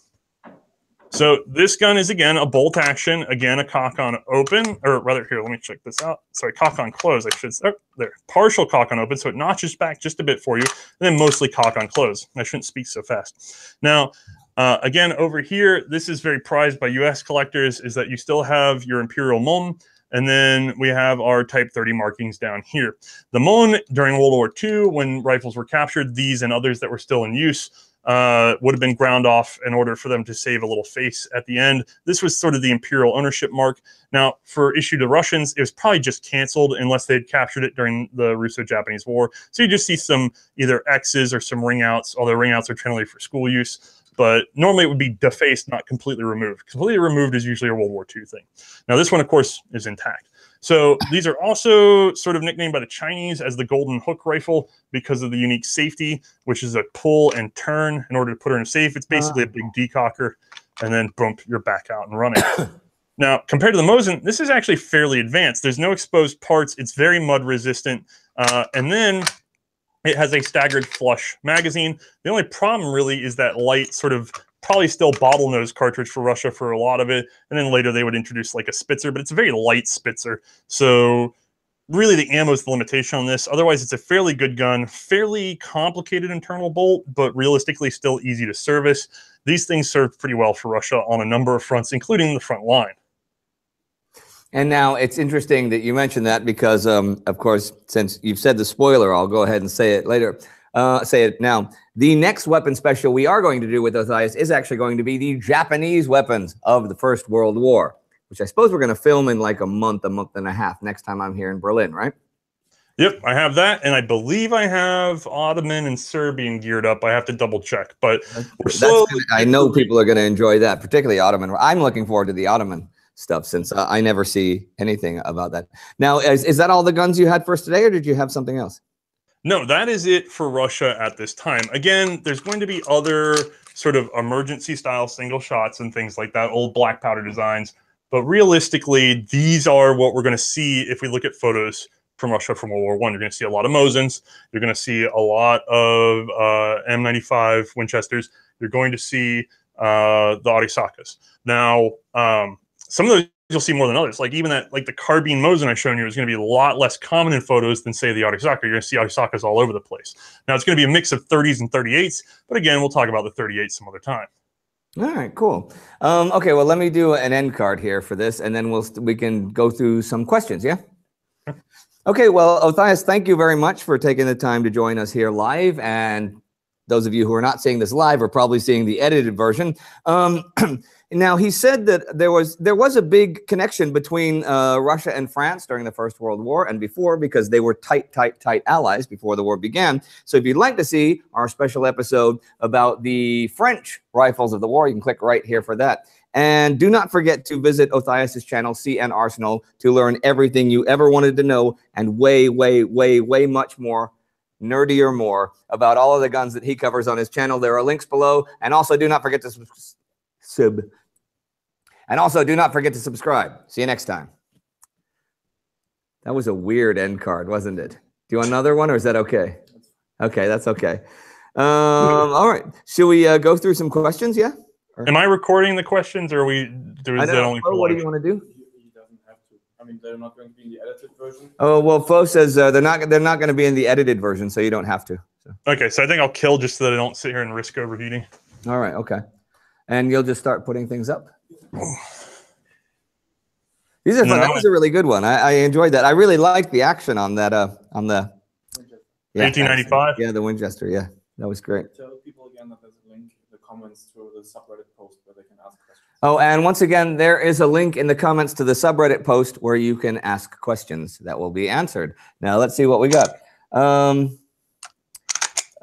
Speaker 2: So this gun is, again, a bolt action. Again, a cock on open, or rather, here, let me check this out. Sorry, cock on close, I should say. Oh, there, partial cock on open, so it notches back just a bit for you, and then mostly cock on close. I shouldn't speak so fast. Now, again, over here, this is very prized by US collectors, is that you still have your Imperial Mon, and then we have our Type 30 markings down here. The Mon, during World War II, when rifles were captured, these and others that were still in use, would have been ground off in order for them to save a little face at the end. This was sort of the imperial ownership mark. Now, for issue to Russians, it was probably just canceled unless they'd captured it during the Russo-Japanese War. So you just see some either X's or some ring outs, although ring outs are generally for school use. But normally it would be defaced, not completely removed. Completely removed is usually a World War II thing. Now, this one, of course, is intact. So these are also sort of nicknamed by the Chinese as the golden hook rifle because of the unique safety, which is a pull and turn in order to put her in a safe. It's basically a big decocker, and then boom, you're back out and running. Now, compared to the Mosin, this is actually fairly advanced. There's no exposed parts. It's very mud resistant. And then it has a staggered flush magazine. The only problem really is that light sort of probably still bottlenose cartridge for Russia for a lot of it. And then later they would introduce like a Spitzer, but it's a very light Spitzer. So really the ammo is the limitation on this. Otherwise, it's a fairly good gun, fairly complicated internal bolt, but realistically still easy to service. These things serve pretty well for Russia on a number of fronts, including the front line.
Speaker 1: And now it's interesting that you mentioned that because, of course, since you've said the spoiler, I'll go ahead and say it later. Say it now. The next weapon special we are going to do with Othais is actually going to be the Japanese weapons of the First World War, which I suppose we're going to film in like a month and a half next time I'm here in Berlin, right?
Speaker 2: Yep, I have that, and I believe I have Ottoman and Serbian geared up. I have to double check, but
Speaker 1: I know people are going to enjoy that, particularly Ottoman. I'm looking forward to the Ottoman stuff since I never see anything about that. Now, is that all the guns you had for us today, or did you have something else?
Speaker 2: No, that is it for Russia at this time. Again, there's going to be other sort of emergency style single shots and things like that, old black powder designs. But realistically, these are what we're going to see if we look at photos from Russia from World War I. You're going to see a lot of Mosins. You're going to see a lot of M95 Winchesters. You're going to see the Arisakas. Now, some of those you'll see more than others. Like even that, like the carbine Mosin I shown you is going to be a lot less common in photos than say the Arisaka. You're going to see Arisakas all over the place. Now it's going to be a mix of 30s and 38s, but again, we'll talk about the 38s some other time.
Speaker 1: All right, cool. Okay, well, let me do an end card here for this, and then we can go through some questions. Yeah. Okay. Well, Othais, thank you very much for taking the time to join us here live, and those of you who are not seeing this live are probably seeing the edited version. Now, he said that there was a big connection between Russia and France during the First World War and before, because they were tight allies before the war began. So if you'd like to see our special episode about the French rifles of the war, you can click right here for that. And do not forget to visit Othais' channel, C&RSENAL, to learn everything you ever wanted to know and way much more, nerdier more, about all of the guns that he covers on his channel. There are links below. And also do not forget to subscribe. See you next time. That was a weird end card, wasn't it? Do you want another one, or is that okay? Okay, that's okay. All right. Should we go through some questions? Yeah.
Speaker 2: Am I recording the questions, or are we? Is that only for
Speaker 1: what do you want to do?
Speaker 3: He doesn't have to. I mean, they're not going to be in the edited version.
Speaker 1: Oh well, Flo says they're not going to be in the edited version, so you don't have to. So.
Speaker 2: Okay, so I think I'll kill just so that I don't sit here and risk overheating.
Speaker 1: All right. Okay. And you'll just start putting things up. These are fun. That was a really good one. I enjoyed that. I really liked the action on that. On the
Speaker 2: 1895.
Speaker 1: Yeah, the Winchester. Yeah, that was great.
Speaker 3: Tell people again that there's a link in the comments to the subreddit post where they can ask questions.
Speaker 1: Oh, and once again, there is a link in the comments to the subreddit post where you can ask questions that will be answered. Now let's see what we got.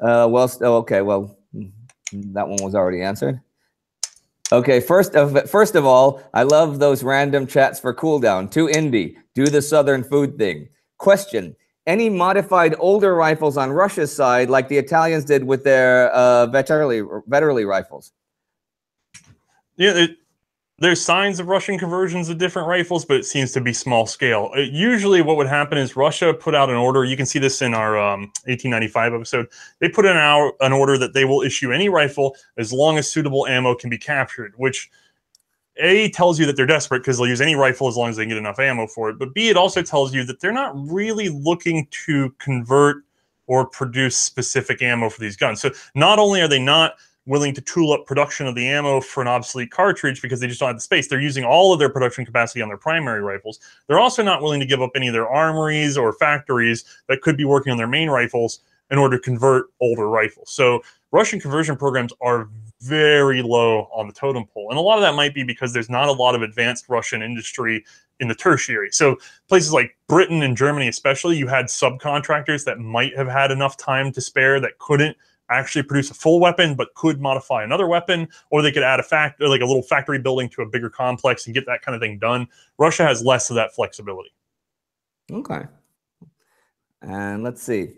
Speaker 1: Okay. Well, that one was already answered. Okay, first of all, I love those random chats for cooldown. To Indy, do the Southern food thing. Question, any modified older rifles on Russia's side like the Italians did with their Vetterli rifles?
Speaker 2: Yeah, there's signs of Russian conversions of different rifles, but it seems to be small scale. Usually what would happen is Russia put out an order. You can see this in our 1895 episode. They put in an order that they will issue any rifle as long as suitable ammo can be captured, which A, tells you that they're desperate because they'll use any rifle as long as they can get enough ammo for it. But B, it also tells you that they're not really looking to convert or produce specific ammo for these guns. So not only are they not willing to tool up production of the ammo for an obsolete cartridge because they just don't have the space, they're using all of their production capacity on their primary rifles. They're also not willing to give up any of their armories or factories that could be working on their main rifles in order to convert older rifles. So Russian conversion programs are very low on the totem pole. And a lot of that might be because there's not a lot of advanced Russian industry in the tertiary. So places like Britain and Germany especially, you had subcontractors that might have had enough time to spare that couldn't actually produce a full weapon but could modify another weapon, or they could add a little factory building to a bigger complex and get that kind of thing done. Russia has less of that flexibility.
Speaker 1: Okay. And let's see.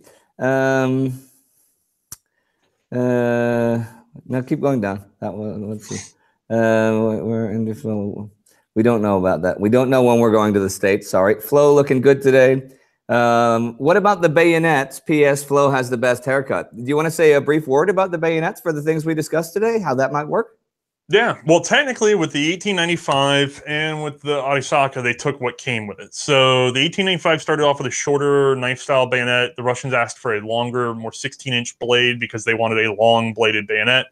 Speaker 1: Now keep going down. That one. Let's see. We're in this. We don't know about that. We don't know when we're going to the States. Sorry. Flo looking good today. What about the bayonets? P.S. Flo has the best haircut. Do you want to say a brief word about the bayonets for the things we discussed today? How that might work?
Speaker 2: Yeah, well, technically with the 1895 and with the Arisaka, they took what came with it. So the 1895 started off with a shorter knife-style bayonet. The Russians asked for a longer, more 16-inch blade because they wanted a long-bladed bayonet.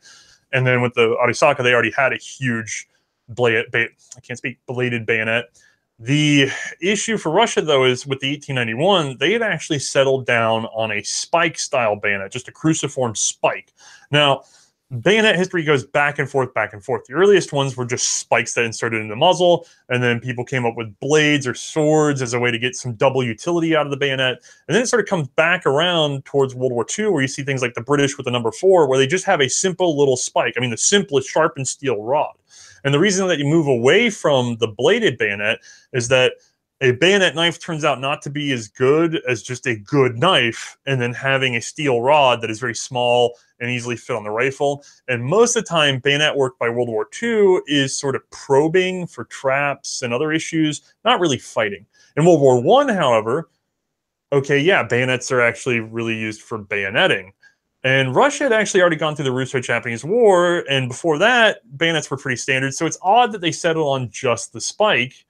Speaker 2: And then with the Arisaka, they already had a huge bladed bayonet. The issue for Russia, though, is with the 1891, they had actually settled down on a spike-style bayonet, just a cruciform spike. Now, bayonet history goes back and forth, back and forth. The earliest ones were just spikes that inserted in the muzzle, and then people came up with blades or swords as a way to get some double utility out of the bayonet. And then it sort of comes back around towards World War II, where you see things like the British with the number 4, where they just have a simple little spike. I mean, the simplest sharpened steel rod. And the reason that you move away from the bladed bayonet is that a bayonet knife turns out not to be as good as just a good knife, and then having a steel rod that is very small and easily fit on the rifle. And most of the time, bayonet work by World War II is sort of probing for traps and other issues, not really fighting. In World War I, however, okay, yeah, bayonets are actually really used for bayoneting. And Russia had actually already gone through the Russo-Japanese War, and before that, bayonets were pretty standard. So it's odd that they settled on just the spike.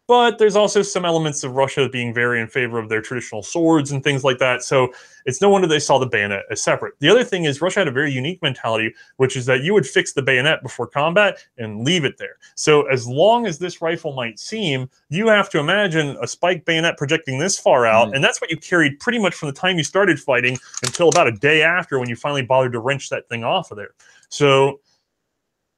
Speaker 2: But there's also some elements of Russia being very in favor of their traditional swords and things like that. So it's no wonder they saw the bayonet as separate. The other thing is Russia had a very unique mentality, which is that you would fix the bayonet before combat and leave it there. So as long as this rifle might seem, you have to imagine a spike bayonet projecting this far out. And that's what you carried pretty much from the time you started fighting until about a day after when you finally bothered to wrench that thing off of there. So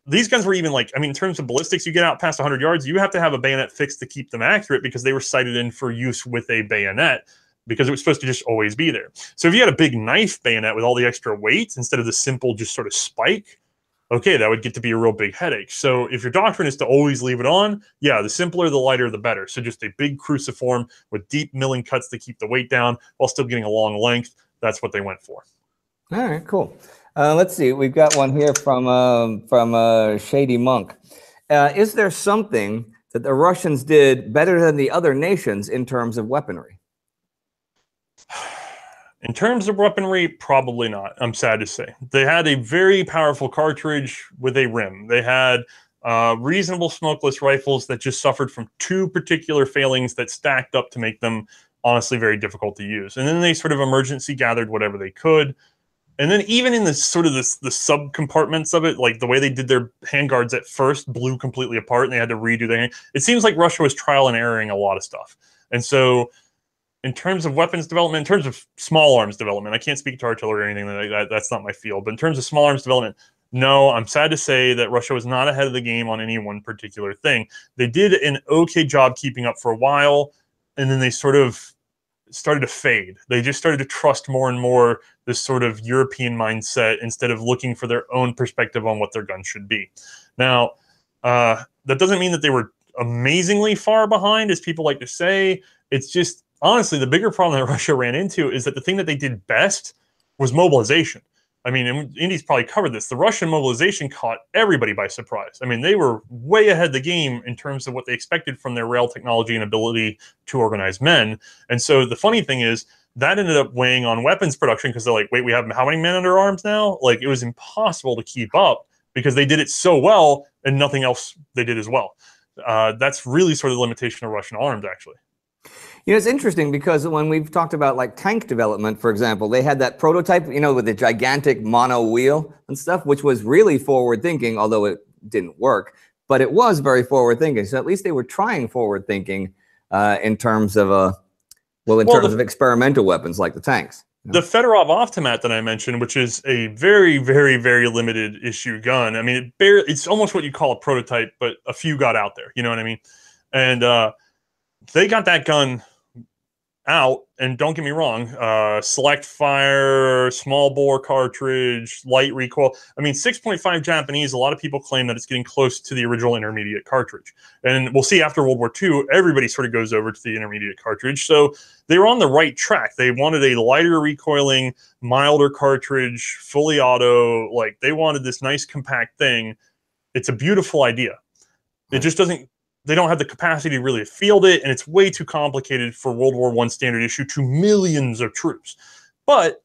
Speaker 2: these guns were even like, I mean, in terms of ballistics, you get out past 100 yards, you have to have a bayonet fixed to keep them accurate because they were sighted in for use with a bayonet because it was supposed to just always be there. So if you had a big knife bayonet with all the extra weight instead of the simple just sort of spike, okay, that would get to be a real big headache. So if your doctrine is to always leave it on, yeah, the simpler, the lighter, the better. So just a big cruciform with deep milling cuts to keep the weight down while still getting a long length, that's what they went for.
Speaker 1: All right, cool. Let's see. We've got one here from Shady Monk. Is there something that the Russians did better than the other nations in terms of weaponry?
Speaker 2: In terms of weaponry, probably not. I'm sad to say. They had a very powerful cartridge with a rim. They had reasonable smokeless rifles that just suffered from 2 particular failings that stacked up to make them honestly very difficult to use. And then they sort of emergency gathered whatever they could. And then even in the sort of the sub-compartments of it, like the way they did their handguards at first blew completely apart and they had to redo their hand. It seems like Russia was trial and erroring a lot of stuff. And so in terms of weapons development, in terms of small arms development, I can't speak to artillery or anything like that. That's not my field. But in terms of small arms development, no, I'm sad to say that Russia was not ahead of the game on any one particular thing. They did an okay job keeping up for a while, and then they sort of started to fade. They just started to trust more and more this sort of European mindset instead of looking for their own perspective on what their guns should be. Now, that doesn't mean that they were amazingly far behind, as people like to say. It's just, honestly, the bigger problem that Russia ran into is that the thing that they did best was mobilization. I mean, and Indy's probably covered this. The Russian mobilization caught everybody by surprise. I mean, they were way ahead of the game in terms of what they expected from their rail technology and ability to organize men. And so the funny thing is that ended up weighing on weapons production because they're like, wait, we have how many men under arms now? Like, it was impossible to keep up because they did it so well and nothing else they did as well. That's really sort of the limitation of Russian arms, actually.
Speaker 1: You know, it's interesting because when we've talked about like tank development, for example, they had that prototype, you know, with the gigantic mono wheel and stuff, which was really forward thinking, although it didn't work, but it was very forward thinking. So at least they were trying forward thinking in terms of of experimental weapons like the tanks. You know?
Speaker 2: The Fedorov Automat that I mentioned, which is a very, very, very limited issue gun. I mean, it's almost what you call a prototype, but a few got out there. You know what I mean? And they got that gun out, and don't get me wrong, select fire, small bore cartridge, light recoil. I mean, 6.5 Japanese, a lot of people claim that it's getting close to the original intermediate cartridge. And we'll see after World War II, everybody sort of goes over to the intermediate cartridge. So they were on the right track. They wanted a lighter recoiling, milder cartridge, fully auto. Like, they wanted this nice compact thing. It's a beautiful idea. It just doesn't, they don't have the capacity to really field it, and it's way too complicated for World War I standard issue to millions of troops. But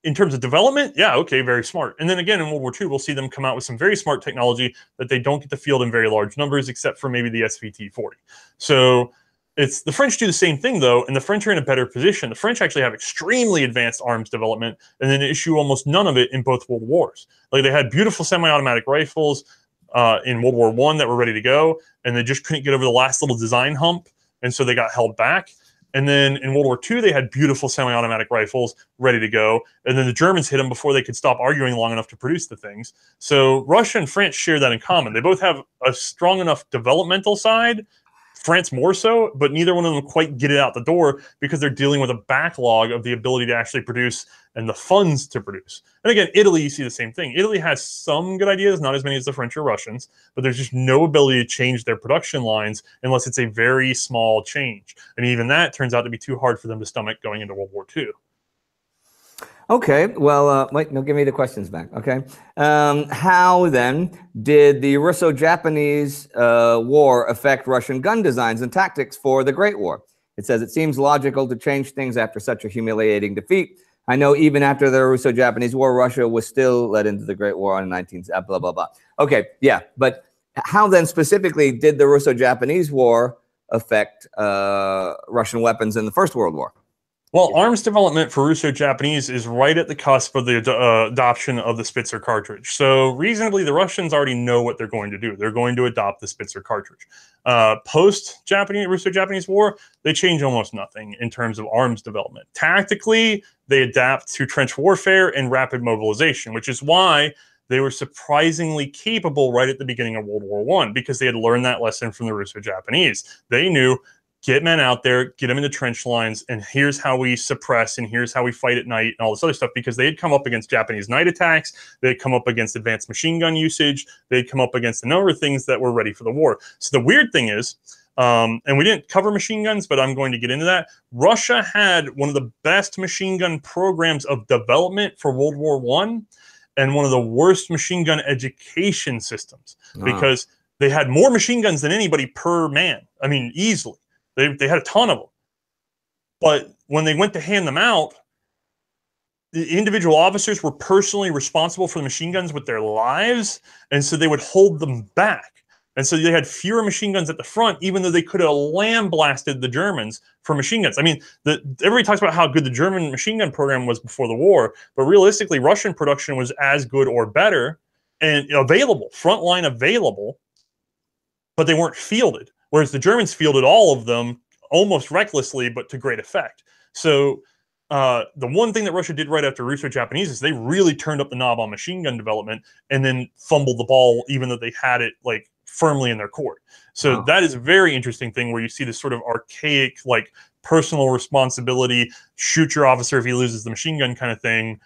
Speaker 2: in terms of development, yeah, okay, very smart. And then again, in World War II, we'll see them come out with some very smart technology that they don't get to field in very large numbers, except for maybe the SVT-40. So it's the French do the same thing, though, and the French are in a better position. The French actually have extremely advanced arms development, and then issue almost none of it in both World Wars. Like, they had beautiful semi-automatic rifles in World War I that were ready to go, and they just couldn't get over the last little design hump, and so they got held back. And then in World War II, they had beautiful semi-automatic rifles ready to go, and then the Germans hit them before they could stop arguing long enough to produce the things. So Russia and France share that in common. They both have a strong enough developmental side, France more so, but neither one of them quite get it out the door because they're dealing with a backlog of the ability to actually produce and the funds to produce. And again, Italy, you see the same thing. Italy has some good ideas, not as many as the French or Russians, but there's just no ability to change their production lines unless it's a very small change. And even that turns out to be too hard for them to stomach going into World War II.
Speaker 1: Okay, well, wait, no, give me the questions back, okay? How, then, did the Russo-Japanese War affect Russian gun designs and tactics for the Great War? It says, it seems logical to change things after such a humiliating defeat. I know even after the Russo-Japanese War, Russia was still led into the Great War in 19... blah, blah, blah. Okay, yeah, but how, then, specifically, did the Russo-Japanese War affect Russian weapons in the First World War?
Speaker 2: Well, arms development for Russo-Japanese is right at the cusp of the adoption of the Spitzer cartridge. So reasonably, the Russians already know what they're going to do. They're going to adopt the Spitzer cartridge. Russo-Japanese War, they change almost nothing in terms of arms development. Tactically, they adapt to trench warfare and rapid mobilization, which is why they were surprisingly capable right at the beginning of World War I, because they had learned that lesson from the Russo-Japanese. They knew, get men out there, get them into trench lines, and here's how we suppress, and here's how we fight at night, and all this other stuff, because they had come up against Japanese night attacks, they had come up against advanced machine gun usage, they had come up against a number of things that were ready for the war. So the weird thing is, and we didn't cover machine guns, but I'm going to get into that, Russia had one of the best machine gun programs of development for World War I, and one of the worst machine gun education systems, because they had more machine guns than anybody per man. I mean, easily. They had a ton of them. But when they went to hand them out, the individual officers were personally responsible for the machine guns with their lives, and so they would hold them back. And so they had fewer machine guns at the front, even though they could have lam-blasted the Germans for machine guns. I mean, everybody talks about how good the German machine gun program was before the war, but realistically, Russian production was as good or better and available, frontline available, but they weren't fielded. Whereas the Germans fielded all of them almost recklessly, but to great effect. So the one thing that Russia did right after Russo-Japanese is they really turned up the knob on machine gun development and then fumbled the ball, even though they had it like firmly in their court. So that is a very interesting thing where you see this sort of archaic, like personal responsibility, shoot your officer if he loses the machine gun kind of thing,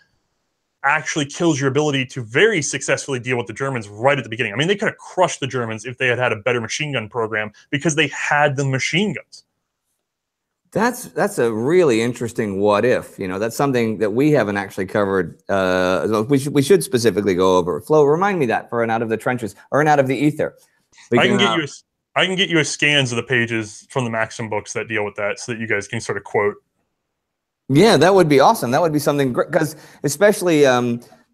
Speaker 2: actually kills your ability to very successfully deal with the Germans right at the beginning. I mean, they could have crushed the Germans if they had had a better machine gun program because they had the machine guns.
Speaker 1: That's a really interesting what if. You know, that's something that we haven't actually covered. We should specifically go over. Flo, remind me that for an Out of the Trenches or an Out of the Ether.
Speaker 2: I can get you a scans of the pages from the Maxim books that deal with that, so that you guys can sort of quote.
Speaker 1: Yeah, that would be awesome. That would be something great, because especially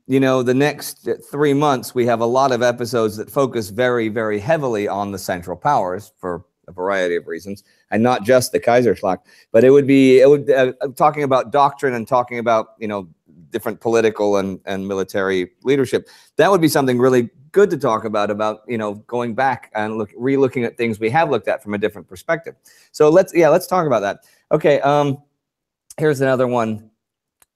Speaker 1: you know, the next 3 months, we have a lot of episodes that focus very, very heavily on the Central Powers for a variety of reasons, and not just the Kaiserschlacht. But it would talking about doctrine and talking about, you know, different political and military leadership. That would be something really good to talk about, you know, going back and re-looking at things we have looked at from a different perspective. So let's talk about that. Okay, here's another one.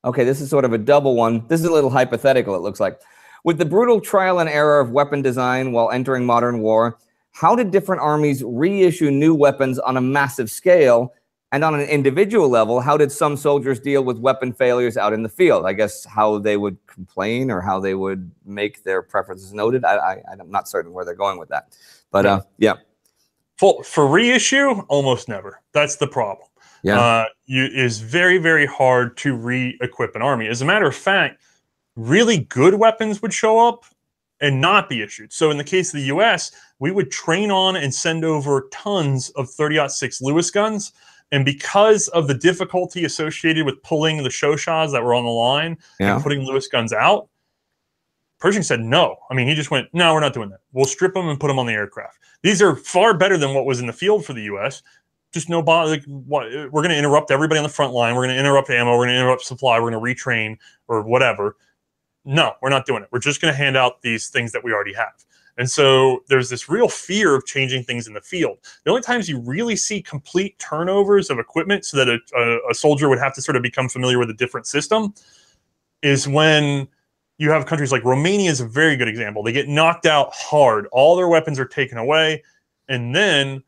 Speaker 1: Okay, this is sort of a double one. This is a little hypothetical, it looks like. With the brutal trial and error of weapon design while entering modern war, how did different armies reissue new weapons on a massive scale? And on an individual level, how did some soldiers deal with weapon failures out in the field? I guess how they would complain or how they would make their preferences noted. I'm not certain where they're going with that. But yeah.
Speaker 2: For reissue, almost never. That's the problem.
Speaker 1: Yeah.
Speaker 2: It is very, very hard to re-equip an army. As a matter of fact, really good weapons would show up and not be issued. So in the case of the US, we would train on and send over tons of 30-06 Lewis guns. And because of the difficulty associated with pulling the Shoshaws that were on the line and putting Lewis guns out, Pershing said no. I mean, he just went, no, we're not doing that. We'll strip them and put them on the aircraft. These are far better than what was in the field for the US. Just no bother. Like, we're going to interrupt everybody on the front line. We're going to interrupt ammo. We're going to interrupt supply. We're going to retrain or whatever. No, we're not doing it. We're just going to hand out these things that we already have. And so there's this real fear of changing things in the field. The only times you really see complete turnovers of equipment so that a soldier would have to sort of become familiar with a different system is when you have countries like Romania is a very good example. They get knocked out hard. All their weapons are taken away. And then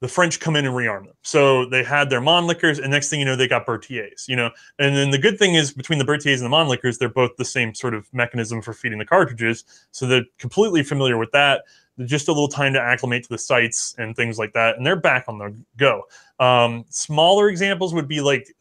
Speaker 2: the French come in and rearm them. So they had their Mannlichers, and next thing you know, they got Berthier's, you know. And then the good thing is between the Berthier's and the Mannlichers, they're both the same sort of mechanism for feeding the cartridges. So they're completely familiar with that. Just a little time to acclimate to the sights and things like that. And they're back on the go. Smaller examples would be like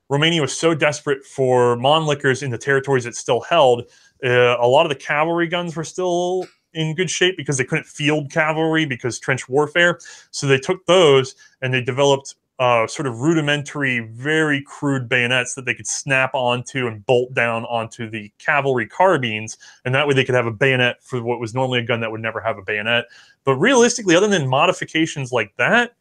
Speaker 2: Romania was so desperate for Mannlichers in the territories it still held. A lot of the cavalry guns were still in good shape because they couldn't field cavalry because trench warfare. So they took those and they developed sort of rudimentary, very crude bayonets that they could snap onto and bolt down onto the cavalry carbines. And that way they could have a bayonet for what was normally a gun that would never have a bayonet. But realistically, other than modifications like that,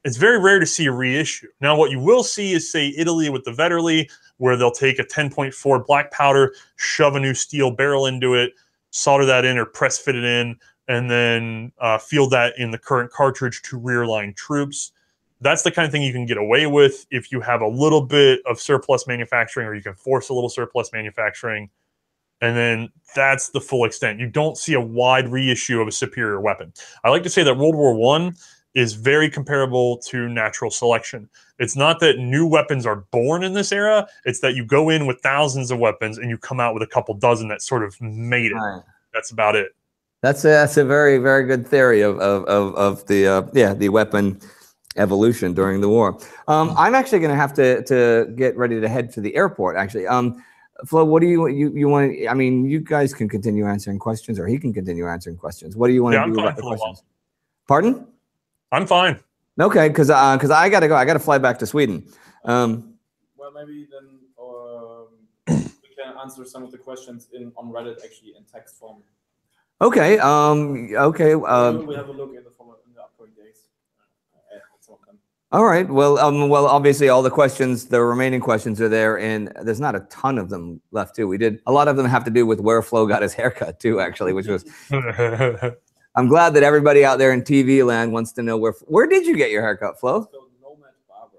Speaker 2: it's very rare to see a reissue. Now, what you will see is, say, Italy with the Vetterli, where they'll take a 10.4 black powder, shove a new steel barrel into it, solder that in or press fit it in, and then field that in the current cartridge to rear line troops. That's the kind of thing you can get away with if you have a little bit of surplus manufacturing, or you can force a little surplus manufacturing. And then that's the full extent. You don't see a wide reissue of a superior weapon. I like to say that World War I is very comparable to natural selection. It's not that new weapons are born in this era. It's that you go in with thousands of weapons and you come out with a couple dozen that sort of made it. Right. That's about it.
Speaker 1: That's a very, very good theory of the weapon evolution during the war. I'm actually going to have to get ready to head to the airport, actually. Flo, what do you want? I mean, you guys can continue answering questions, or he can continue answering questions. What do you want to do about the questions? Pardon?
Speaker 2: I'm fine.
Speaker 1: Okay, because I got to go. I got to fly back to Sweden.
Speaker 3: Well, maybe then we can answer some of the questions on Reddit actually in text form.
Speaker 1: Okay. Okay.
Speaker 3: We have a look in the upcoming days. Some of them.
Speaker 1: All right. Well, obviously, all the remaining questions are there, and there's not a ton of them left too. A lot of them have to do with where Flo got his haircut too, actually, which was. I'm glad that everybody out there in TV land wants to know where did you get your haircut, Flo?
Speaker 3: It's called Nomad Barber.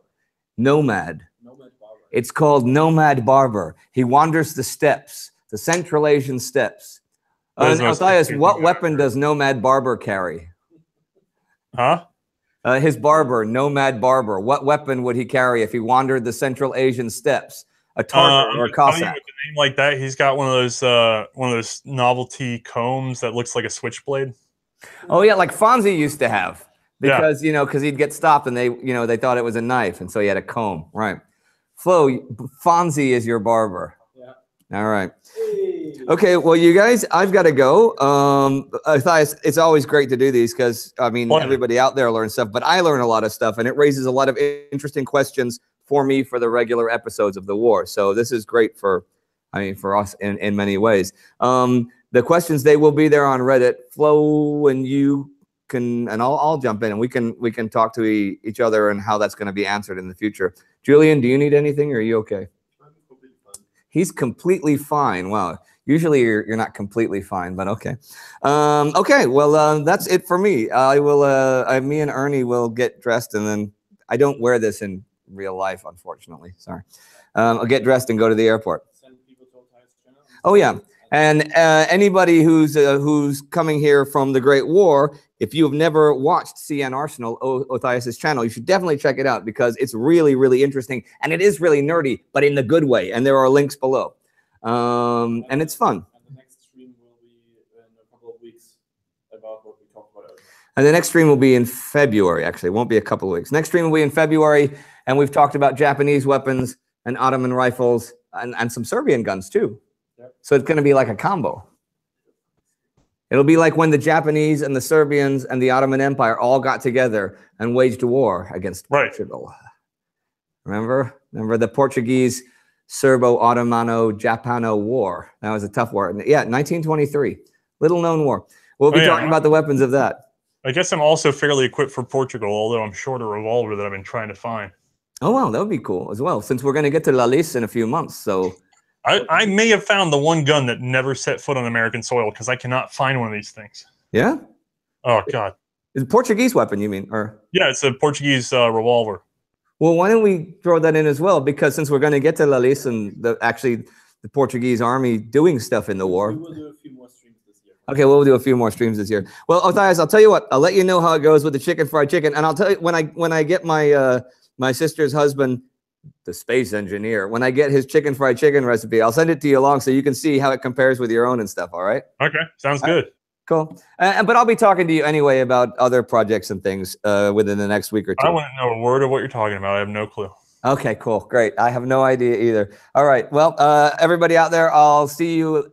Speaker 1: Nomad.
Speaker 3: Nomad Barber.
Speaker 1: It's called Nomad Barber. He wanders the steppes, the Central Asian steppes. Matthias, what weapon does Nomad Barber carry?
Speaker 2: Huh?
Speaker 1: His barber, Nomad Barber. What weapon would he carry if he wandered the Central Asian steppes? A Tartar or a Cossack?
Speaker 2: With a name like that, he's got one of those novelty combs that looks like a switchblade.
Speaker 1: Oh yeah, like Fonzie used to have, because because he'd get stopped and they thought it was a knife, and so he had a comb. Right. Flo, Fonzie is your barber.
Speaker 3: Yeah.
Speaker 1: All right.
Speaker 3: Hey.
Speaker 1: Okay. Well, you guys, I've got to go. Matthias, it's always great to do these because I mean everybody out there learns stuff, but I learn a lot of stuff, and it raises a lot of interesting questions for me for the regular episodes of the war. So this is great for I mean, for us in many ways. The questions, they will be there on Reddit. Flo and you can, and I'll jump in, and we can talk to each other and how that's going to be answered in the future. Julian, do you need anything, or are you okay?
Speaker 3: I'm completely fine.
Speaker 1: He's completely fine. Wow. Usually you're not completely fine, but okay. Okay, well, that's it for me. I will, me and Ernie will get dressed, and then I don't wear this in real life, unfortunately. Sorry. I'll get dressed and go to the airport.
Speaker 3: Send people to Ottai's channel.
Speaker 1: Oh yeah, and anybody who's coming here from the Great War, if you have never watched C&RSENAL, Ottai's channel, you should definitely check it out because it's really, really interesting, and it is really nerdy, but in the good way. And there are links below, and it's fun.
Speaker 3: And the next stream will be in a couple of weeks about what we talked about earlier.
Speaker 1: And the next stream will be in February. Actually, it won't be a couple of weeks. Next stream will be in February, and we've talked about Japanese weapons and Ottoman rifles and some Serbian guns too.
Speaker 3: Yep.
Speaker 1: So it's going to be like a combo. It'll be like when the Japanese and the Serbians and the Ottoman Empire all got together and waged a war against Portugal. Remember the Portuguese Serbo-Ottomano-Japano War? That was a tough war. Yeah, 1923. Little known war. We'll be talking about the weapons of that.
Speaker 2: I guess I'm also fairly equipped for Portugal, although I'm short a revolver that I've been trying to find.
Speaker 1: Oh, wow, that would be cool as well, since we're going to get to La Lys in a few months. So
Speaker 2: I may have found the one gun that never set foot on American soil because I cannot find one of these things.
Speaker 1: Yeah?
Speaker 2: Oh, God.
Speaker 1: It's a Portuguese weapon, you mean? Or
Speaker 2: yeah, it's a Portuguese revolver.
Speaker 1: Well, why don't we throw that in as well? Because since we're going to get to La Lys and actually the Portuguese army doing stuff in the war.
Speaker 3: We will do a few more streams this year.
Speaker 1: Okay, we'll do a few more streams this year. Well, Ottai's, I'll tell you what. I'll let you know how it goes with the chicken fried chicken, and I'll tell you when I get my my sister's husband, the space engineer, when I get his chicken fried chicken recipe, I'll send it to you along so you can see how it compares with your own and stuff. All right?
Speaker 2: Okay, sounds good.
Speaker 1: Cool. But I'll be talking to you anyway about other projects and things within the next week or two.
Speaker 2: I want to know a word of what you're talking about. I have no clue.
Speaker 1: Okay, cool. Great. I have no idea either. All right. Well, everybody out there, I'll see you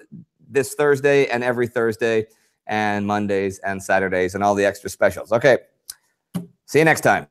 Speaker 1: this Thursday and every Thursday and Mondays and Saturdays and all the extra specials. Okay. See you next time.